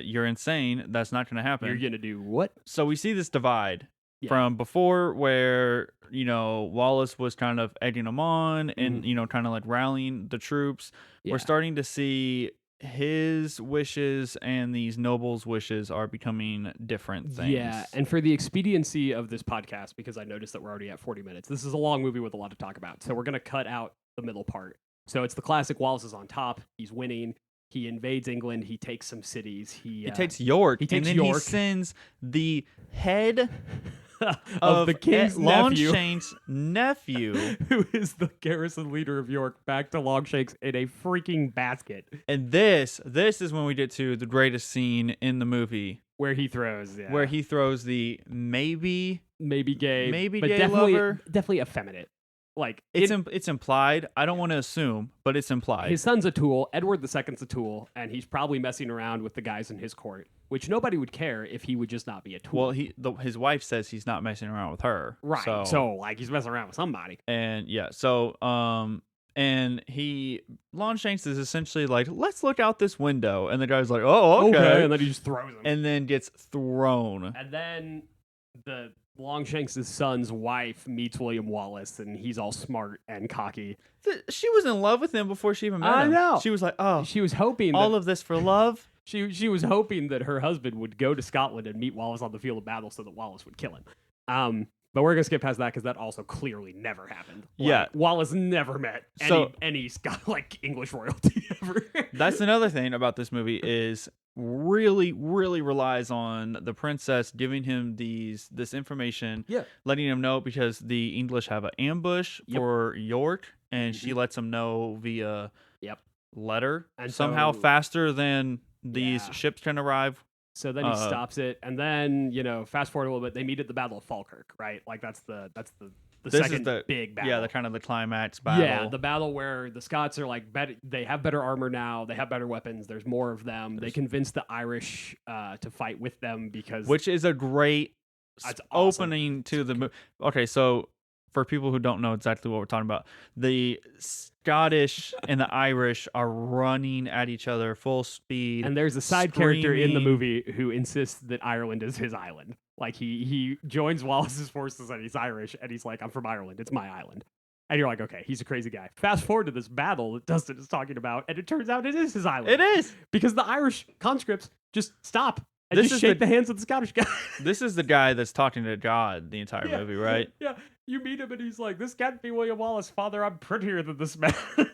You're insane. That's not going to happen. You're going to do what? So we see this divide from before, where, Wallace was kind of egging them on and, kind of like rallying the troops. Yeah. We're starting to see his wishes and these nobles' wishes are becoming different things. Yeah, and for the expediency of this podcast, because I noticed that we're already at 40 minutes, this is a long movie with a lot to talk about. So we're going to cut out the middle part. So it's the classic Wallace is on top. He's winning. He invades England. He takes some cities. He takes York. He takes and then York. he sends the head of the king's nephew, Longshanks' nephew, who is the garrison leader of York, back to Longshanks in a freaking basket. And this is when we get to the greatest scene in the movie, where he throws the maybe gay, but definitely lover. Definitely effeminate. Like it's implied. I don't want to assume, but it's implied. His son's a tool. Edward II's a tool, and he's probably messing around with the guys in his court, which nobody would care if he would just not be a tool. Well, his wife says he's not messing around with her, right? So like he's messing around with somebody, and and Longshanks is essentially like, let's look out this window, and the guy's like, oh, okay, and then he just throws him, and then gets thrown, and then the Longshanks' son's wife meets William Wallace, and he's all smart and cocky. She was in love with him before she even met him. I know. She was like, oh, she was hoping all of this for love. She was hoping that her husband would go to Scotland and meet Wallace on the field of battle so that Wallace would kill him. But we're gonna skip past that because that also clearly never happened. Yeah, Wallace never met any English royalty ever. That's another thing about this movie is really relies on the princess giving him this information, letting him know, because the English have an ambush for York, and she lets him know via letter, and somehow faster than these ships can arrive. So then he stops it, and then fast forward a little bit, they meet at the Battle of Falkirk, right? Like that's the second big battle. Yeah, the kind of the climax battle. Yeah, the battle where the Scots are like better, they have better armor now, they have better weapons, there's more of them. They convince the Irish to fight with them which is a great opening to the movie. Okay, so for people who don't know exactly what we're talking about, the Scottish and the Irish are running at each other full speed. And there's a side character in the movie who insists that Ireland is his island. Like he joins Wallace's forces and he's Irish, and he's like, I'm from Ireland, it's my island. And you're like, okay, he's a crazy guy. Fast forward to this battle that Dustin is talking about, and it turns out it is his island. It is! Because the Irish conscripts just stop and just shake the hands of the Scottish guy. This is the guy that's talking to God the entire movie, right? Yeah. You meet him and he's like, this can't be William Wallace. Father, I'm prettier than this man. They're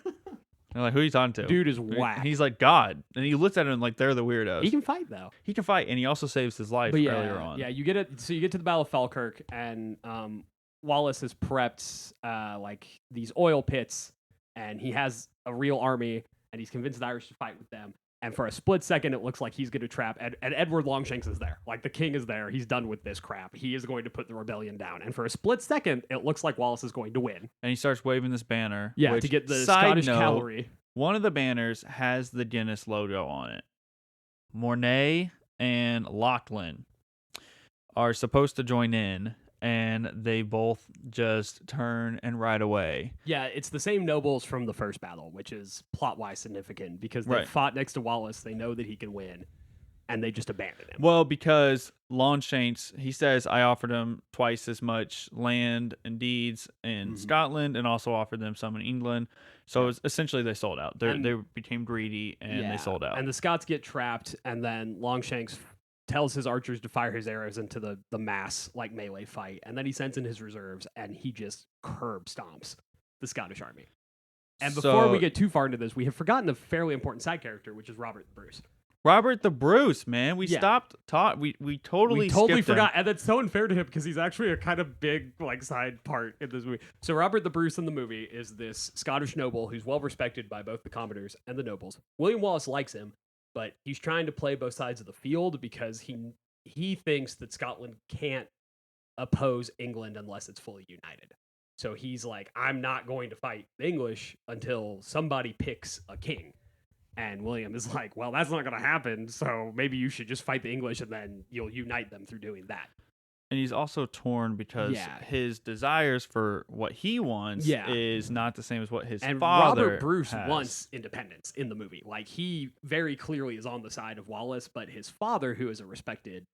like, who are you talking to? Dude is whack. And he's like, God. And he looks at him like they're the weirdos. He can fight, though. He can fight, and he also saves his life earlier on. Yeah, you get it. So you get to the Battle of Falkirk, and Wallace has prepped like these oil pits, and he has a real army, and he's convinced the Irish to fight with them. And for a split second, it looks like he's going to trap. And Edward Longshanks is there. Like, the king is there. He's done with this crap. He is going to put the rebellion down. And for a split second, it looks like Wallace is going to win. And he starts waving this banner. Yeah, to get the Scottish cavalry. One of the banners has the Guinness logo on it. Mornay and Lachlan are supposed to join in, and they both just turn and ride away. Yeah, it's the same nobles from the first battle, which is plot-wise significant because they fought next to Wallace. They know that he can win, and they just abandon him. Well, because Longshanks, he says, I offered him twice as much land and deeds in Scotland, and also offered them some in England. So it was, essentially they sold out. They became greedy, and they sold out. And the Scots get trapped, and then Longshanks tells his archers to fire his arrows into the mass like melee fight, and then he sends in his reserves, and he just curb stomps the Scottish army. And before we get too far into this, we have forgotten a fairly important side character, which is Robert the Bruce. Robert the Bruce, man. We stopped we totally forgot, him. and that's so unfair to him because he's actually a kind of big like side part in this movie. So Robert the Bruce in the movie is this Scottish noble who's well respected by both the commodores and the nobles. William Wallace likes him, but he's trying to play both sides of the field because he thinks that Scotland can't oppose England unless it's fully united. So he's like, I'm not going to fight the English until somebody picks a king. And William is like, well, that's not going to happen, so maybe you should just fight the English and then you'll unite them through doing that. And he's also torn because his desires for what he wants is not the same as what his father Robert Bruce has. wants independence in the movie. Like, he very clearly is on the side of Wallace, but his father, who is a respected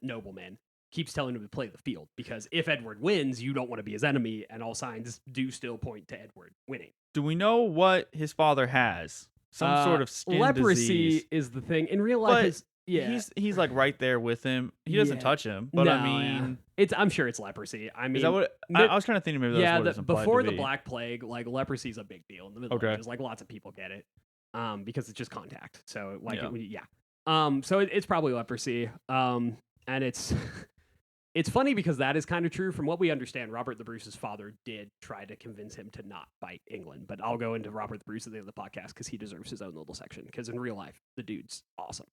nobleman, keeps telling him to play the field because if Edward wins, you don't want to be his enemy, and all signs do still point to Edward winning. Do we know what his father has? some sort of skin leprosy disease. is the thing. In real life, He's like right there with him. He doesn't touch him, but No, I mean, I'm sure it's leprosy. I mean, is that what I was kind of thinking? Maybe that's what it's implied before to the be. Black Plague, like leprosy is a big deal in the Middle Ages. Like lots of people get it, because it's just contact. So like, so it's probably leprosy. And it's it's funny because that is kind of true. From what we understand, Robert the Bruce's father did try to convince him to not fight England. But I'll go into Robert the Bruce at the end of the podcast because he deserves his own little section. Because in real life, the dude's awesome.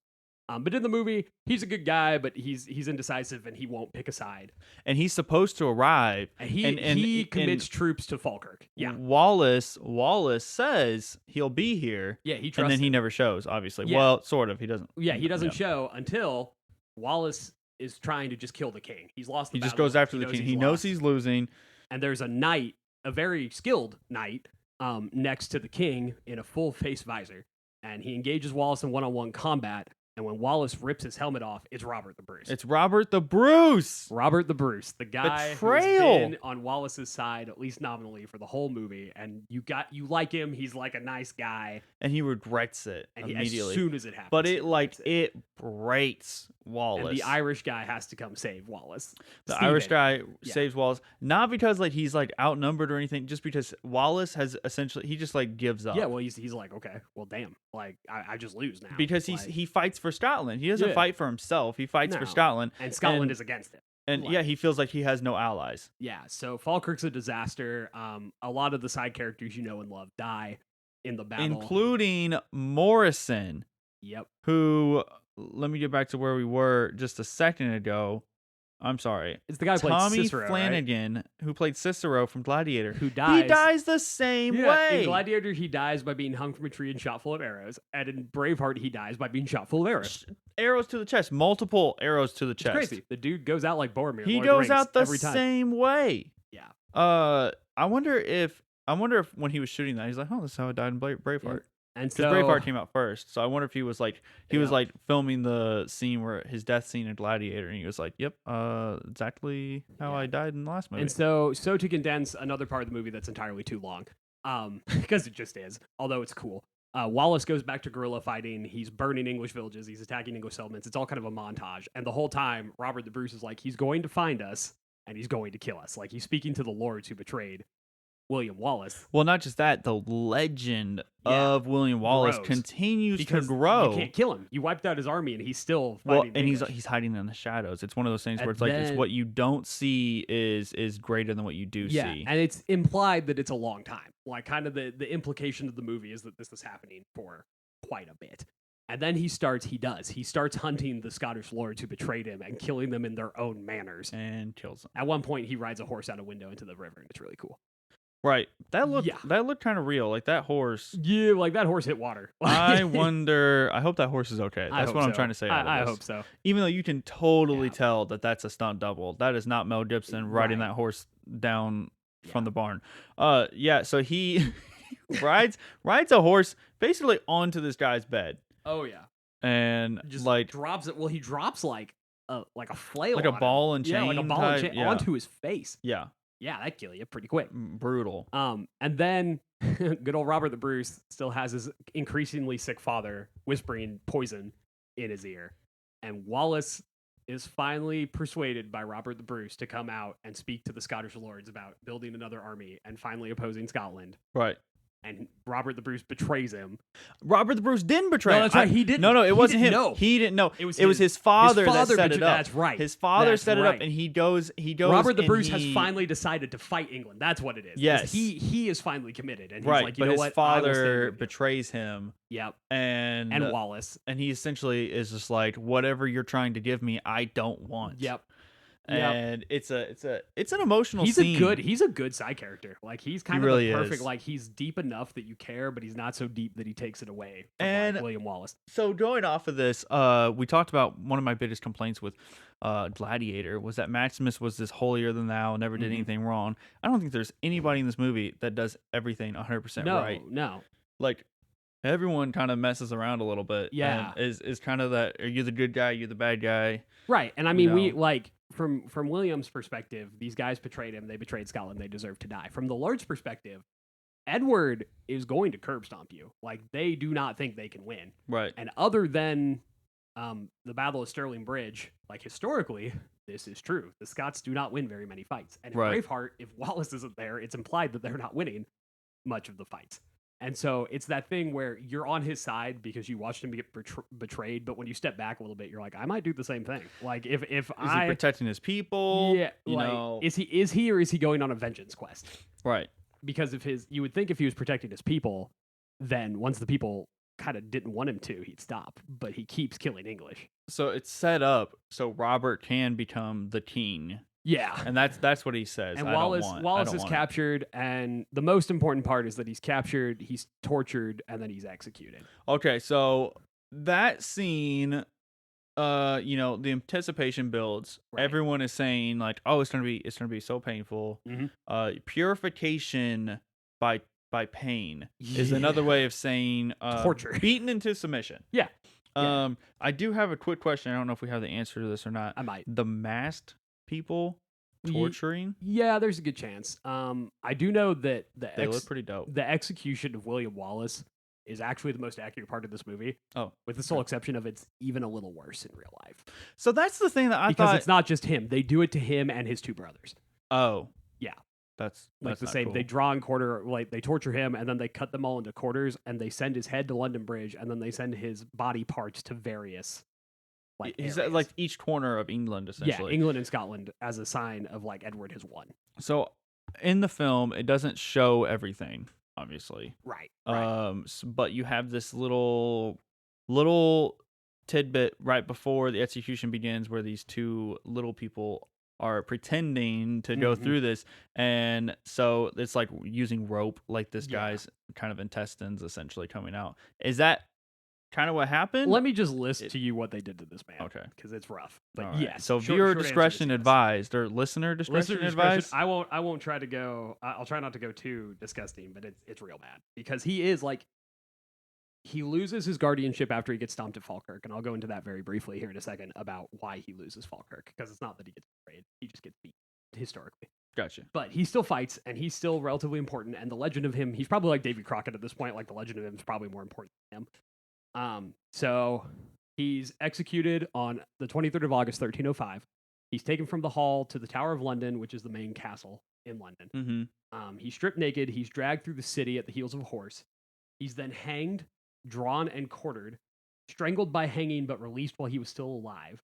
But in the movie, he's a good guy, but he's indecisive and he won't pick a side. And he's supposed to arrive. And he commits troops to Falkirk. Yeah. Wallace says he'll be here. Yeah, he trusts and then he him. never shows, obviously. Yeah. Well, sort of. He doesn't. Yeah, he doesn't show until Wallace is trying to just kill the king. He's lost the He just battle. goes after the king. He knows he's losing. And there's a knight, a very skilled knight, next to the king in a full face visor. And he engages Wallace in one-on-one combat. And when Wallace rips his helmet off, it's Robert the Bruce. It's Robert the Bruce. Robert the Bruce, the guy who's been on Wallace's side, at least nominally, for the whole movie. And you like him. He's like a nice guy. And he regrets it immediately. As soon as it happens. But it breaks Wallace. And the Irish guy has to come save Wallace. The Irish guy saves Wallace, not because like he's like outnumbered or anything, just because Wallace has essentially he just like gives up. Yeah, well he's like, okay, well damn, like I just lose now. Because he fights for Scotland. He doesn't fight for himself. He fights for Scotland. And Scotland is against it. And he feels like he has no allies. Yeah, so Falkirk's a disaster. A lot of the side characters you know and love die in the battle, including Morrison. Yep. Who? Let me get back to where we were just a second ago. I'm sorry. It's the guy who played Cicero, Flanagan, right? Who played Cicero from Gladiator. Who dies. He dies the same way. In Gladiator, he dies by being hung from a tree and shot full of arrows. And in Braveheart, he dies by being shot full of arrows. Arrows to the chest. Multiple arrows to the chest. It's crazy. The dude goes out like Boromir. He goes out the same way. Yeah. I wonder if when he was shooting that, he's like, oh, this is how I died in Braveheart. Yeah. And because Braveheart came out first, so I wonder if he was like was like filming the scene where his death scene in Gladiator, and he was like, "Yep, exactly how I died in the last movie." And so to condense another part of the movie that's entirely too long, because it just is, although it's cool. Wallace goes back to guerrilla fighting. He's burning English villages. He's attacking English settlements. It's all kind of a montage, and the whole time, Robert the Bruce is like, he's going to find us and he's going to kill us. Like he's speaking to the lords who betrayed William Wallace. Well, not just that, the legend of William Wallace continues to grow. You can't kill him. You wiped out his army, and he's still fighting. And he's hiding in the shadows. It's one of those things where it's like it's what you don't see is greater than what you do see. And it's implied that it's a long time. Like kind of the implication of the movie is that this is happening for quite a bit. And then he starts hunting the Scottish lords who betrayed him and killing them in their own manners. And kills them. At one point, he rides a horse out a window into the river, and it's really cool. Right. That looked kind of real. Like that horse. Yeah, like that horse hit water. I hope that horse is okay. That's what I'm trying to say. I hope so. Even though you can totally tell that that's a stunt double. That is not Mel Gibson riding that horse down from the barn. So he rides a horse basically onto this guy's bed. Oh yeah. And just like drops it. Well, he drops like a flail, like a ball and chain, like a ball and chain onto his face. Yeah. Yeah, that'd kill you pretty quick. Brutal. And then good old Robert the Bruce still has his increasingly sick father whispering poison in his ear. And Wallace is finally persuaded by Robert the Bruce to come out and speak to the Scottish lords about building another army and finally opposing Scotland. Right. And Robert the Bruce betrays him. Robert the Bruce didn't betray him. No, that's right. He didn't. No, it wasn't him. No. He didn't know. It was his father that set it up. That's right. His father set it up, and he goes. Robert the Bruce has finally decided to fight England. That's what it is. Yes. He is finally committed, and he's right. like, you know what? His father betrays him. Yep. And Wallace. And he essentially is just like, whatever you're trying to give me, I don't want. Yep. And it's an emotional scene. He's a good side character. Like he's kind of really the perfect. is. Like he's deep enough that you care, but he's not so deep that he takes it away from and William Wallace. So going off of this, we talked about one of my biggest complaints with Gladiator was that Maximus was this holier than thou, never did anything wrong. I don't think there's anybody in this movie that does everything 100% right. No. Like everyone kind of messes around a little bit. Yeah. And is kind of that, are you the good guy? Are you the bad guy? Right. And I mean, we like from William's perspective, these guys betrayed him. They betrayed Scotland. They deserve to die. From the Lord's perspective, Edward is going to curb stomp you. Like, they do not think they can win. Right. And other than the Battle of Stirling Bridge, like, historically, this is true. The Scots do not win very many fights. And in Braveheart, if Wallace isn't there, it's implied that they're not winning much of the fights. And so it's that thing where you're on his side because you watched him get betrayed, but when you step back a little bit, you're like, I might do the same thing. Like, if is he protecting his people? Yeah, is he or is he going on a vengeance quest? Right. Because you would think if he was protecting his people, then once the people kind of didn't want him to, he'd stop. But he keeps killing English. So it's set up so Robert can become the king. Yeah, and that's what he says. And Wallace is captured, and the most important part is that he's captured, he's tortured, and then he's executed. Okay, so that scene, the anticipation builds. Right. Everyone is saying like, "Oh, it's gonna be so painful." Mm-hmm. Purification by pain is another way of saying torture, beaten into submission. Yeah. I do have a quick question. I don't know if we have the answer to this or not. I might. The masked people torturing? Yeah, there's a good chance. I do know that they look pretty dope. The execution of William Wallace is actually the most accurate part of this movie. Oh, with the sole exception of it's even a little worse in real life. So that's the thing that I thought, because it's not just him; they do it to him and his two brothers. Oh, yeah. That's like the same. Cool. They draw and quarter, like they torture him, and then they cut them all into quarters, and they send his head to London Bridge, and then they send his body parts to various. Is that like each corner of England, essentially? Yeah, England and Scotland as a sign of like Edward has won. So in the film, it doesn't show everything, obviously. Right. But you have this little tidbit right before the execution begins where these two little people are pretending to go through this, and so it's like using rope, like this guy's kind of intestines essentially coming out. Is that kind of what happened? Let me just list to you what they did to this man. Okay. Because it's rough. But right. yes. So viewer discretion advised, or listener discretion advised? I won't try to go, I'll try not to go too disgusting, but it's real bad. Because he is like, he loses his guardianship after he gets stomped at Falkirk. And I'll go into that very briefly here in a second about why he loses Falkirk. Because it's not that he gets betrayed. He just gets beat, historically. Gotcha. But he still fights, and he's still relatively important. And the legend of him, he's probably like Davy Crockett at this point. Like, the legend of him is probably more important than him. So he's executed on the 23rd of August, 1305. He's taken from the Hall to the Tower of London, which is the main castle in London. Mm-hmm. He's stripped naked. He's dragged through the city at the heels of a horse. He's then hanged, drawn, and quartered, strangled by hanging, but released while he was still alive,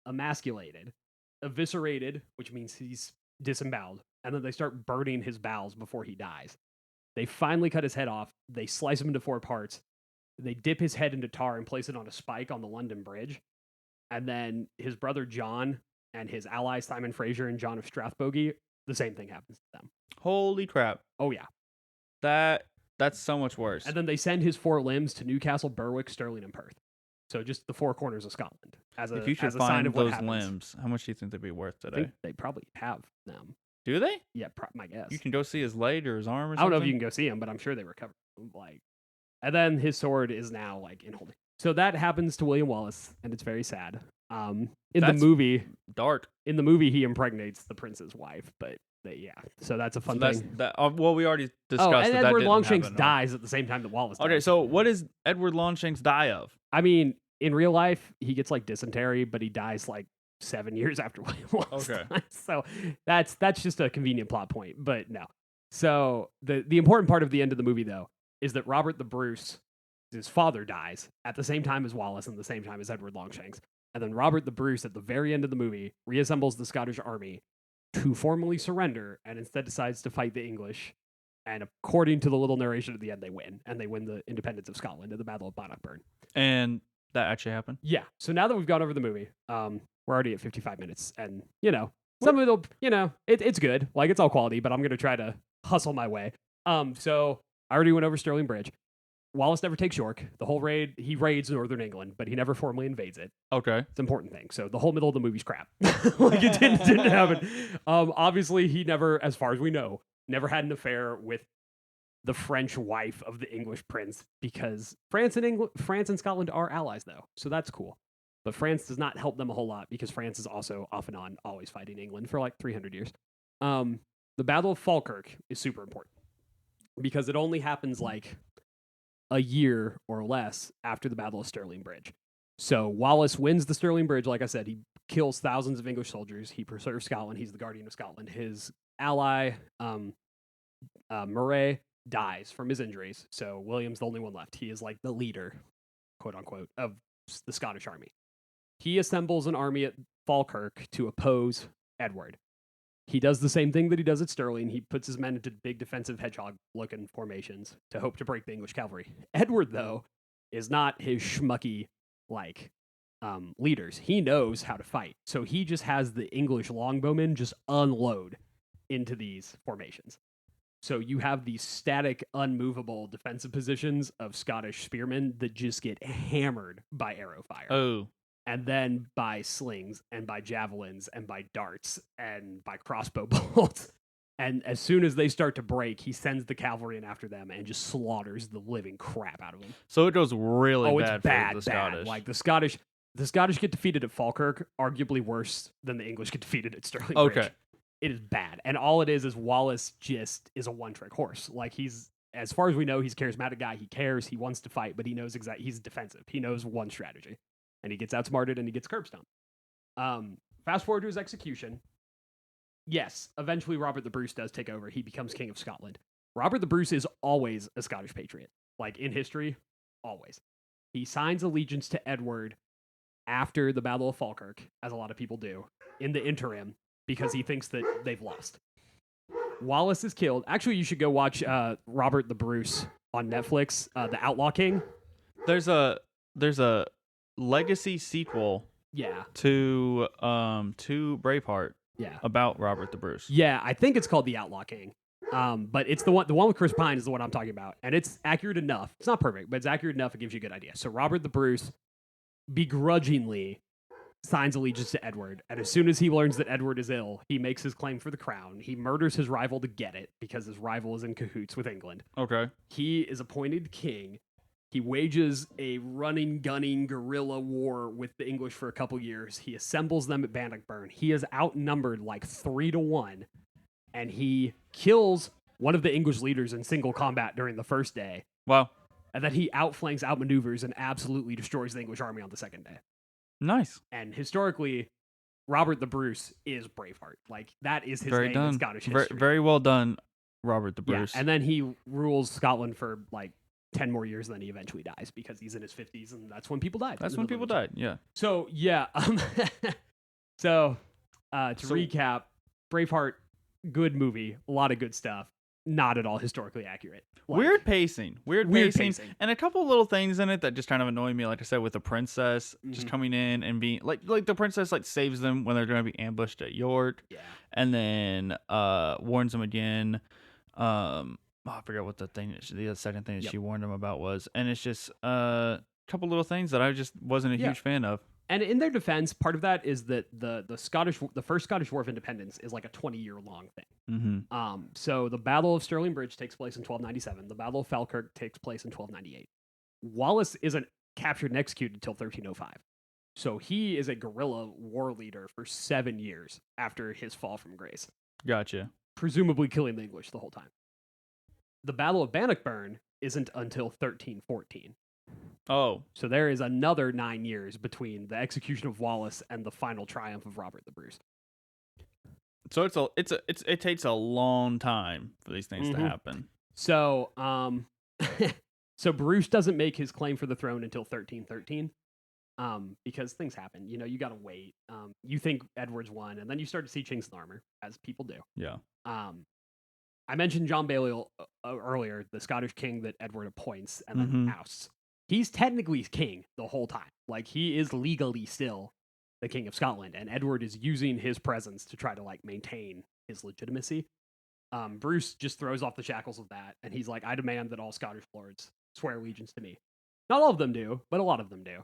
emasculated, eviscerated, which means he's disemboweled, and then they start burning his bowels before he dies. They finally cut his head off. They slice him into 4 parts. They dip his head into tar and place it on a spike on the London Bridge. And then his brother John and his allies Simon Fraser and John of Strathbogie, the same thing happens to them. Holy crap. Oh, yeah. That's so much worse. And then they send his 4 limbs to Newcastle, Berwick, Stirling, and Perth. So just the 4 corners of Scotland. If you should find those limbs, how much do you think they'd be worth today? I think they probably have them. Do they? Yeah, my guess. You can go see his leg or his arm or something? I don't know if you can go see him, but I'm sure they recovered. And then his sword is now like in holding. So that happens to William Wallace, and it's very sad. In the movie, dark. In the movie, he impregnates the prince's wife, but so that's a fun thing. Well, we already discussed. And Edward Longshanks dies at the same time that Wallace dies. Okay, so what does Edward Longshanks die of? I mean, in real life, he gets like dysentery, but he dies like 7 years after William Wallace dies. So that's just a convenient plot point, but no. So the important part of the end of the movie, though, is that Robert the Bruce, his father, dies at the same time as Wallace and the same time as Edward Longshanks. And then Robert the Bruce, at the very end of the movie, reassembles the Scottish army to formally surrender and instead decides to fight the English. And according to the little narration at the end, they win. And they win the independence of Scotland at the Battle of Bannockburn. And that actually happened? Yeah. So now that we've gone over the movie, we're already at 55 minutes. And, some of it'll, it's good. Like, it's all quality, but I'm going to try to hustle my way. So I already went over Stirling Bridge. Wallace never takes York. The whole raid, he raids northern England, but he never formally invades it. Okay. It's an important thing. So the whole middle of the movie's crap. Like, it didn't happen. Obviously, he never, as far as we know, never had an affair with the French wife of the English prince, because France and Scotland are allies, though. So that's cool. But France does not help them a whole lot, because France is also off and on always fighting England for like 300 years. The Battle of Falkirk is super important. because it only happens like a year or less after the Battle of Stirling Bridge. So Wallace wins the Stirling Bridge. Like I said, he kills thousands of English soldiers. He preserves Scotland. He's the guardian of Scotland. His ally, Murray, dies from his injuries. So William's the only one left. He is like the leader, quote unquote, of the Scottish army. He assembles an army at Falkirk to oppose Edward. He does the same thing that he does at Stirling. He puts his men into big defensive hedgehog-looking formations to hope to break the English cavalry. Edward, though, is not his schmucky, leaders. He knows how to fight. So he just has the English longbowmen just unload into these formations. So you have these static, unmovable defensive positions of Scottish spearmen that just get hammered by arrow fire. Oh. And then by slings and by javelins and by darts and by crossbow bolts. And as soon as they start to break, he sends the cavalry in after them and just slaughters the living crap out of them. So it goes really bad for the Scottish. Like the Scottish get defeated at Falkirk, arguably worse than the English get defeated at Stirling Bridge. Okay. It is bad. And all it is Wallace just is a one-trick horse. Like he's, as far as we know, he's a charismatic guy. He cares. He wants to fight, but he knows he's defensive. He knows one strategy. And he gets outsmarted and he gets curb stomped. Fast forward to his execution. Yes, eventually Robert the Bruce does take over. He becomes King of Scotland. Robert the Bruce is always a Scottish patriot. Like in history, always. He signs allegiance to Edward after the Battle of Falkirk, as a lot of people do, in the interim, because he thinks that they've lost. Wallace is killed. Actually, you should go watch Robert the Bruce on Netflix, The Outlaw King. There's a legacy sequel to Braveheart about Robert the Bruce. Yeah, I think it's called The Outlaw King. But it's the one with Chris Pine is the one I'm talking about. And it's accurate enough. It's not perfect, but it's accurate enough. It gives you a good idea. So Robert the Bruce begrudgingly signs allegiance to Edward. And as soon as he learns that Edward is ill, he makes his claim for the crown. He murders his rival to get it because his rival is in cahoots with England. Okay. He is appointed king. He wages a running, gunning guerrilla war with the English for a couple years. He assembles them at Bannockburn. He is outnumbered like 3-1, and he kills one of the English leaders in single combat during the first day. Wow. And then he outflanks, outmaneuvers, and absolutely destroys the English army on the second day. Nice. And historically, Robert the Bruce is Braveheart. Like, that is his name in Scottish history. Very well done, Robert the Bruce. Yeah, and then he rules Scotland for like 10 more years, and then he eventually dies because he's in his 50s, and that's when people died. That's when people died, yeah. So, yeah. To recap, Braveheart, good movie, a lot of good stuff, not at all historically accurate. Like, weird pacing, and a couple little things in it that just kind of annoy me. Like I said, with the princess just coming in and being like the princess saves them when they're going to be ambushed at York, and then warns them again. I forgot what the second thing that she warned them about was, and it's just a couple little things that I just wasn't a huge fan of. And in their defense, part of that is that the first Scottish War of Independence is like a 20-year-long thing. Mm-hmm. So the Battle of Stirling Bridge takes place in 1297. The Battle of Falkirk takes place in 1298. Wallace isn't captured and executed until 1305. So he is a guerrilla war leader for 7 years after his fall from grace. Gotcha. Presumably killing the English the whole time. The Battle of Bannockburn isn't until 1314. Oh. So there is another 9 years between the execution of Wallace and the final triumph of Robert the Bruce. So it takes a long time for these things to happen. So so Bruce doesn't make his claim for the throne until 1313. Because things happen. You know, you gotta wait. You think Edward's won, and then you start to see chinks in the armor, as people do. Yeah. I mentioned John Balliol earlier, the Scottish king that Edward appoints and then ousts. He's technically king the whole time. Like, he is legally still the king of Scotland, and Edward is using his presence to try to, like, maintain his legitimacy. Bruce just throws off the shackles of that, and he's like, I demand that all Scottish lords swear allegiance to me. Not all of them do, but a lot of them do.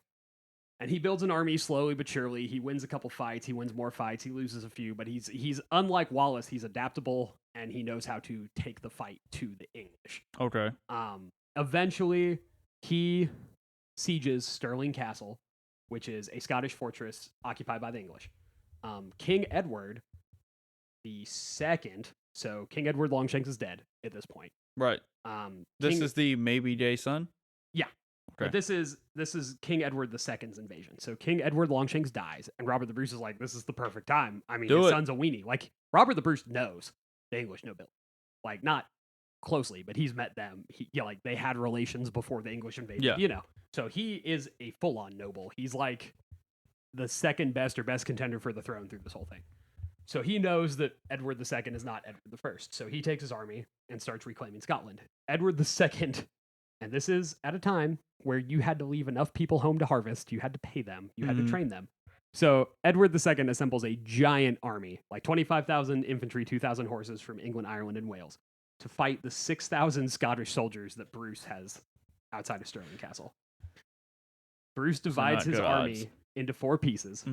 And he builds an army slowly but surely. He wins a couple fights. He wins more fights. He loses a few. But he's unlike Wallace. He's adaptable, and he knows how to take the fight to the English. Okay. Eventually, he sieges Stirling Castle, which is a Scottish fortress occupied by the English. King Edward II, so King Edward Longshanks is dead at this point. Right. This is the maybe day son? Yeah. Okay. But this is King Edward II's invasion. So King Edward Longshanks dies, and Robert the Bruce is like, this is the perfect time. I mean, his son's a weenie. Like, Robert the Bruce knows the English nobility. Like, not closely, but he's met them. Like, they had relations before the English invaded, you know. So he is a full-on noble. He's like the second best or best contender for the throne through this whole thing. So he knows that Edward II is not Edward I. So he takes his army and starts reclaiming Scotland. Edward II, and this is at a time where you had to leave enough people home to harvest. You had to pay them. You had to train them. So Edward II assembles a giant army, like 25,000 infantry, 2,000 horses from England, Ireland, and Wales, to fight the 6,000 Scottish soldiers that Bruce has outside of Stirling Castle. Bruce divides his army into 4 pieces.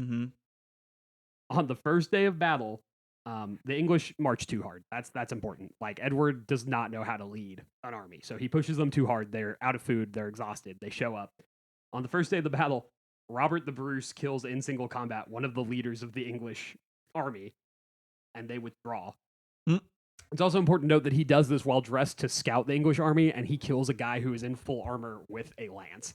On the first day of battle, the English march too hard. That's important. Like, Edward does not know how to lead an army, so he pushes them too hard. They're out of food. They're exhausted. They show up. On the first day of the battle, Robert the Bruce kills in single combat one of the leaders of the English army, and they withdraw. It's also important to note that he does this while dressed to scout the English army, and he kills a guy who is in full armor with a lance.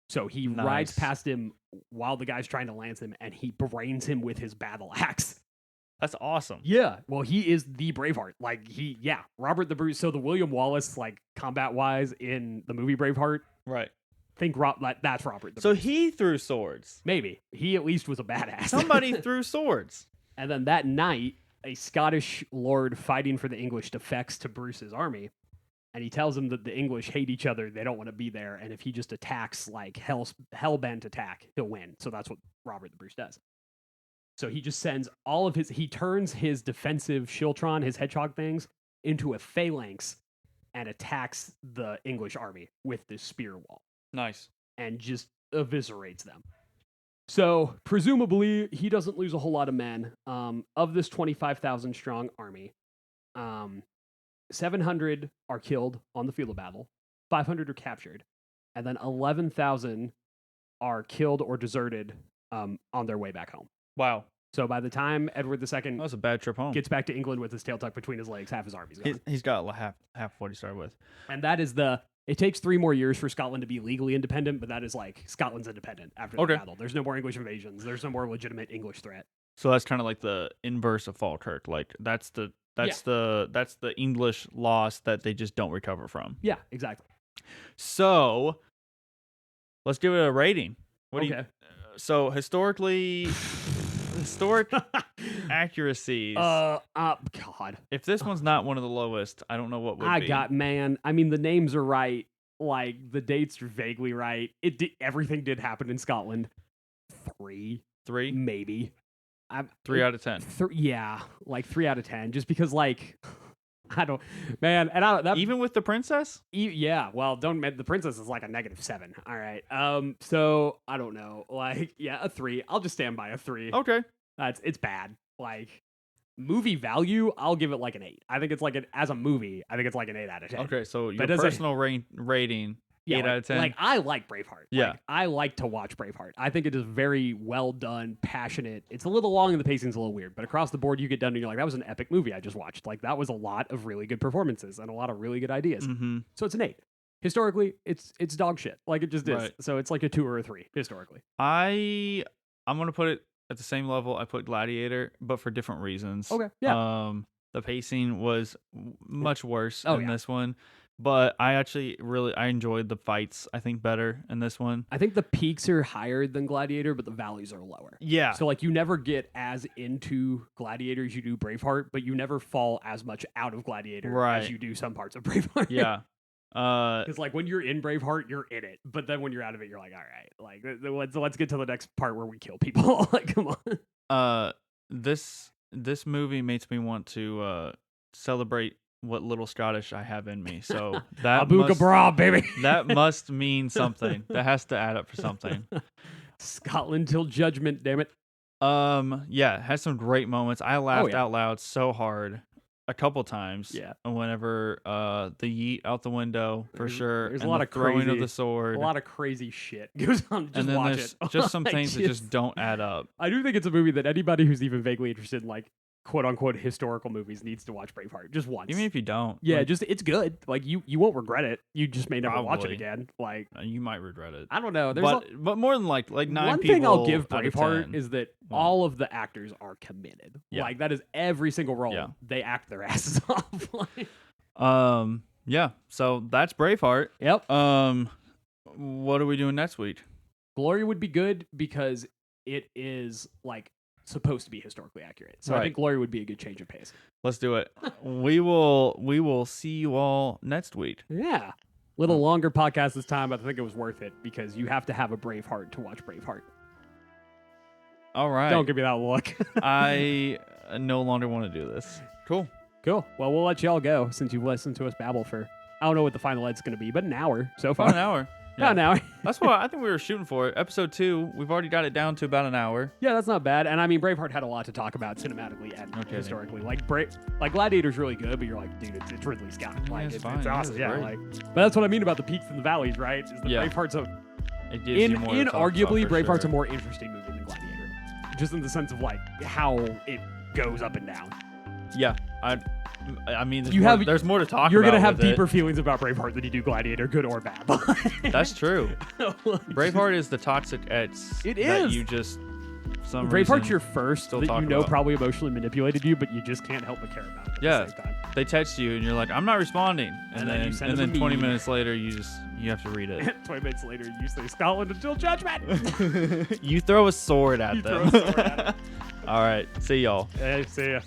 So he rides past him while the guy's trying to lance him, and he brains him with his battle axe. That's awesome. Yeah. Well, he is the Braveheart. Like, Robert the Bruce. So the William Wallace, like, combat-wise in the movie Braveheart. Right. Think that's Robert the Bruce. So he threw swords. Maybe. He at least was a badass. Somebody threw swords. And then that night, a Scottish lord fighting for the English defects to Bruce's army. And he tells him that the English hate each other. They don't want to be there. And if he just attacks, like, hell-bent attack, he'll win. So that's what Robert the Bruce does. So he just sends he turns his defensive Shiltron, his hedgehog things, into a phalanx and attacks the English army with this spear wall. Nice. And just eviscerates them. So presumably he doesn't lose a whole lot of men. Of this 25,000 strong army, 700 are killed on the field of battle, 500 are captured, and then 11,000 are killed or deserted on their way back home. Wow. So by the time Edward II that was a bad trip home. Gets back to England with his tail tucked between his legs, half his army's gone. He's got half what he started with. And that is it takes 3 more years for Scotland to be legally independent, but that is like Scotland's independent after the battle. There's no more English invasions. There's no more legitimate English threat. So that's kind of like the inverse of Falkirk. Like that's the English loss that they just don't recover from. Yeah, exactly. So let's give it a rating. So historic accuracies. God. If this one's not one of the lowest, I don't know what would be. I mean, the names are right. Like, the dates are vaguely right. Everything did happen in Scotland. 3, maybe. 3 out of 10. Yeah, like 3 out of 10. Just because, like, I don't, man, and I don't. Even with the princess? Yeah, well, the princess is like a -7. All right. So I don't know. Like, yeah, a 3. I'll just stand by a 3. Okay. It's bad. Like, movie value, I'll give it like an 8. I think it's like as a movie, I think it's like an 8 out of 10. Okay, so your personal rating, 8 out of 10. Like, I like Braveheart. Yeah. Like, I like to watch Braveheart. I think it is very well done, passionate. It's a little long and the pacing's a little weird, but across the board, you get done and you're like, that was an epic movie I just watched. Like, that was a lot of really good performances and a lot of really good ideas. Mm-hmm. So it's an 8. Historically, it's dog shit. Like, it just is. Right. So it's like a 2 or a 3 historically. I'm gonna put it at the same level I put Gladiator, but for different reasons. Okay. Yeah. The pacing was much worse in this one, but I actually I enjoyed the fights, I think, better in this one. I think the peaks are higher than Gladiator, but the valleys are lower. Yeah. So, like, you never get as into Gladiator as you do Braveheart, but you never fall as much out of Gladiator as you do some parts of Braveheart. Yeah. Because, like, when you're in Braveheart, you're in it, but then when you're out of it, you're like, all right, like, let's get to the next part where we kill people. Like, come on. This movie makes me want to celebrate what little Scottish I have in me. So that baby. That must mean something. That has to add up for something. Scotland till judgment, damn it. Yeah, it has some great moments. I laughed out loud so hard a couple times. Yeah. Whenever the yeet out the window for sure. There's a lot of throwing of the sword. A lot of crazy shit goes on. Just watch it. Just some things that just don't add up. I do think it's a movie that anybody who's even vaguely interested in, like, quote unquote historical movies needs to watch Braveheart just once. Even if you don't. Yeah, like, just it's good. Like you won't regret it. You just may never watch it Probably. again. Like you might regret it. I don't know. But more than like 9 one people thing I'll give out of Braveheart 10. is that Well. all of the actors are committed. Yeah. Like that is every single role. Yeah. They act their asses off. Like, Yeah. So that's Braveheart. yep. What are we doing next week? Glory would be good because it is like supposed to be historically accurate. So I Right. think Glory would be a good change of pace. Let's do it. we will see you all next week. Yeah. Little longer podcast this time, but I think it was worth it because you have to have a Braveheart to watch Braveheart. All right. Don't give me that look. I no longer want to do this. Cool. Cool. Well, we'll let y'all go since you've listened to us babble for, I don't know what the final edit's going to be, but an hour so far. About an hour. About an hour. That's what I think we were shooting for. Episode 2, we've already got it down to about an hour. Yeah, that's not bad. And I mean, Braveheart had a lot to talk about cinematically and Okay, historically. Like, Gladiator's really good, but you're like, dude, it's Ridley Scott. Like, it's it's fine. Yeah, awesome. it's Yeah, great. like, but that's what I mean about the peaks and the valleys, right? Is that Yeah. Braveheart's It gives you more to talk about inarguably, for Braveheart's sure. a more interesting movie than Gladiator, just in the sense of like how it goes up and down. Yeah. I mean, there's more to talk You're about. gonna have with it. deeper feelings about Braveheart than you do Gladiator, good or bad. That's true. Braveheart is the toxic ex. It that is. you just some Braveheart's reason your first still that talk you know about. probably emotionally manipulated you, but you just can't help but care about it at Yeah. the same time. They text you and you're like, I'm not responding, And then you send and them then a 20 meme. minutes later you have to read it. 20 minutes later, you say Scotland until judgment. You throw a sword at You them. throw a sword at 'em. All right, see y'all. Hey, see ya.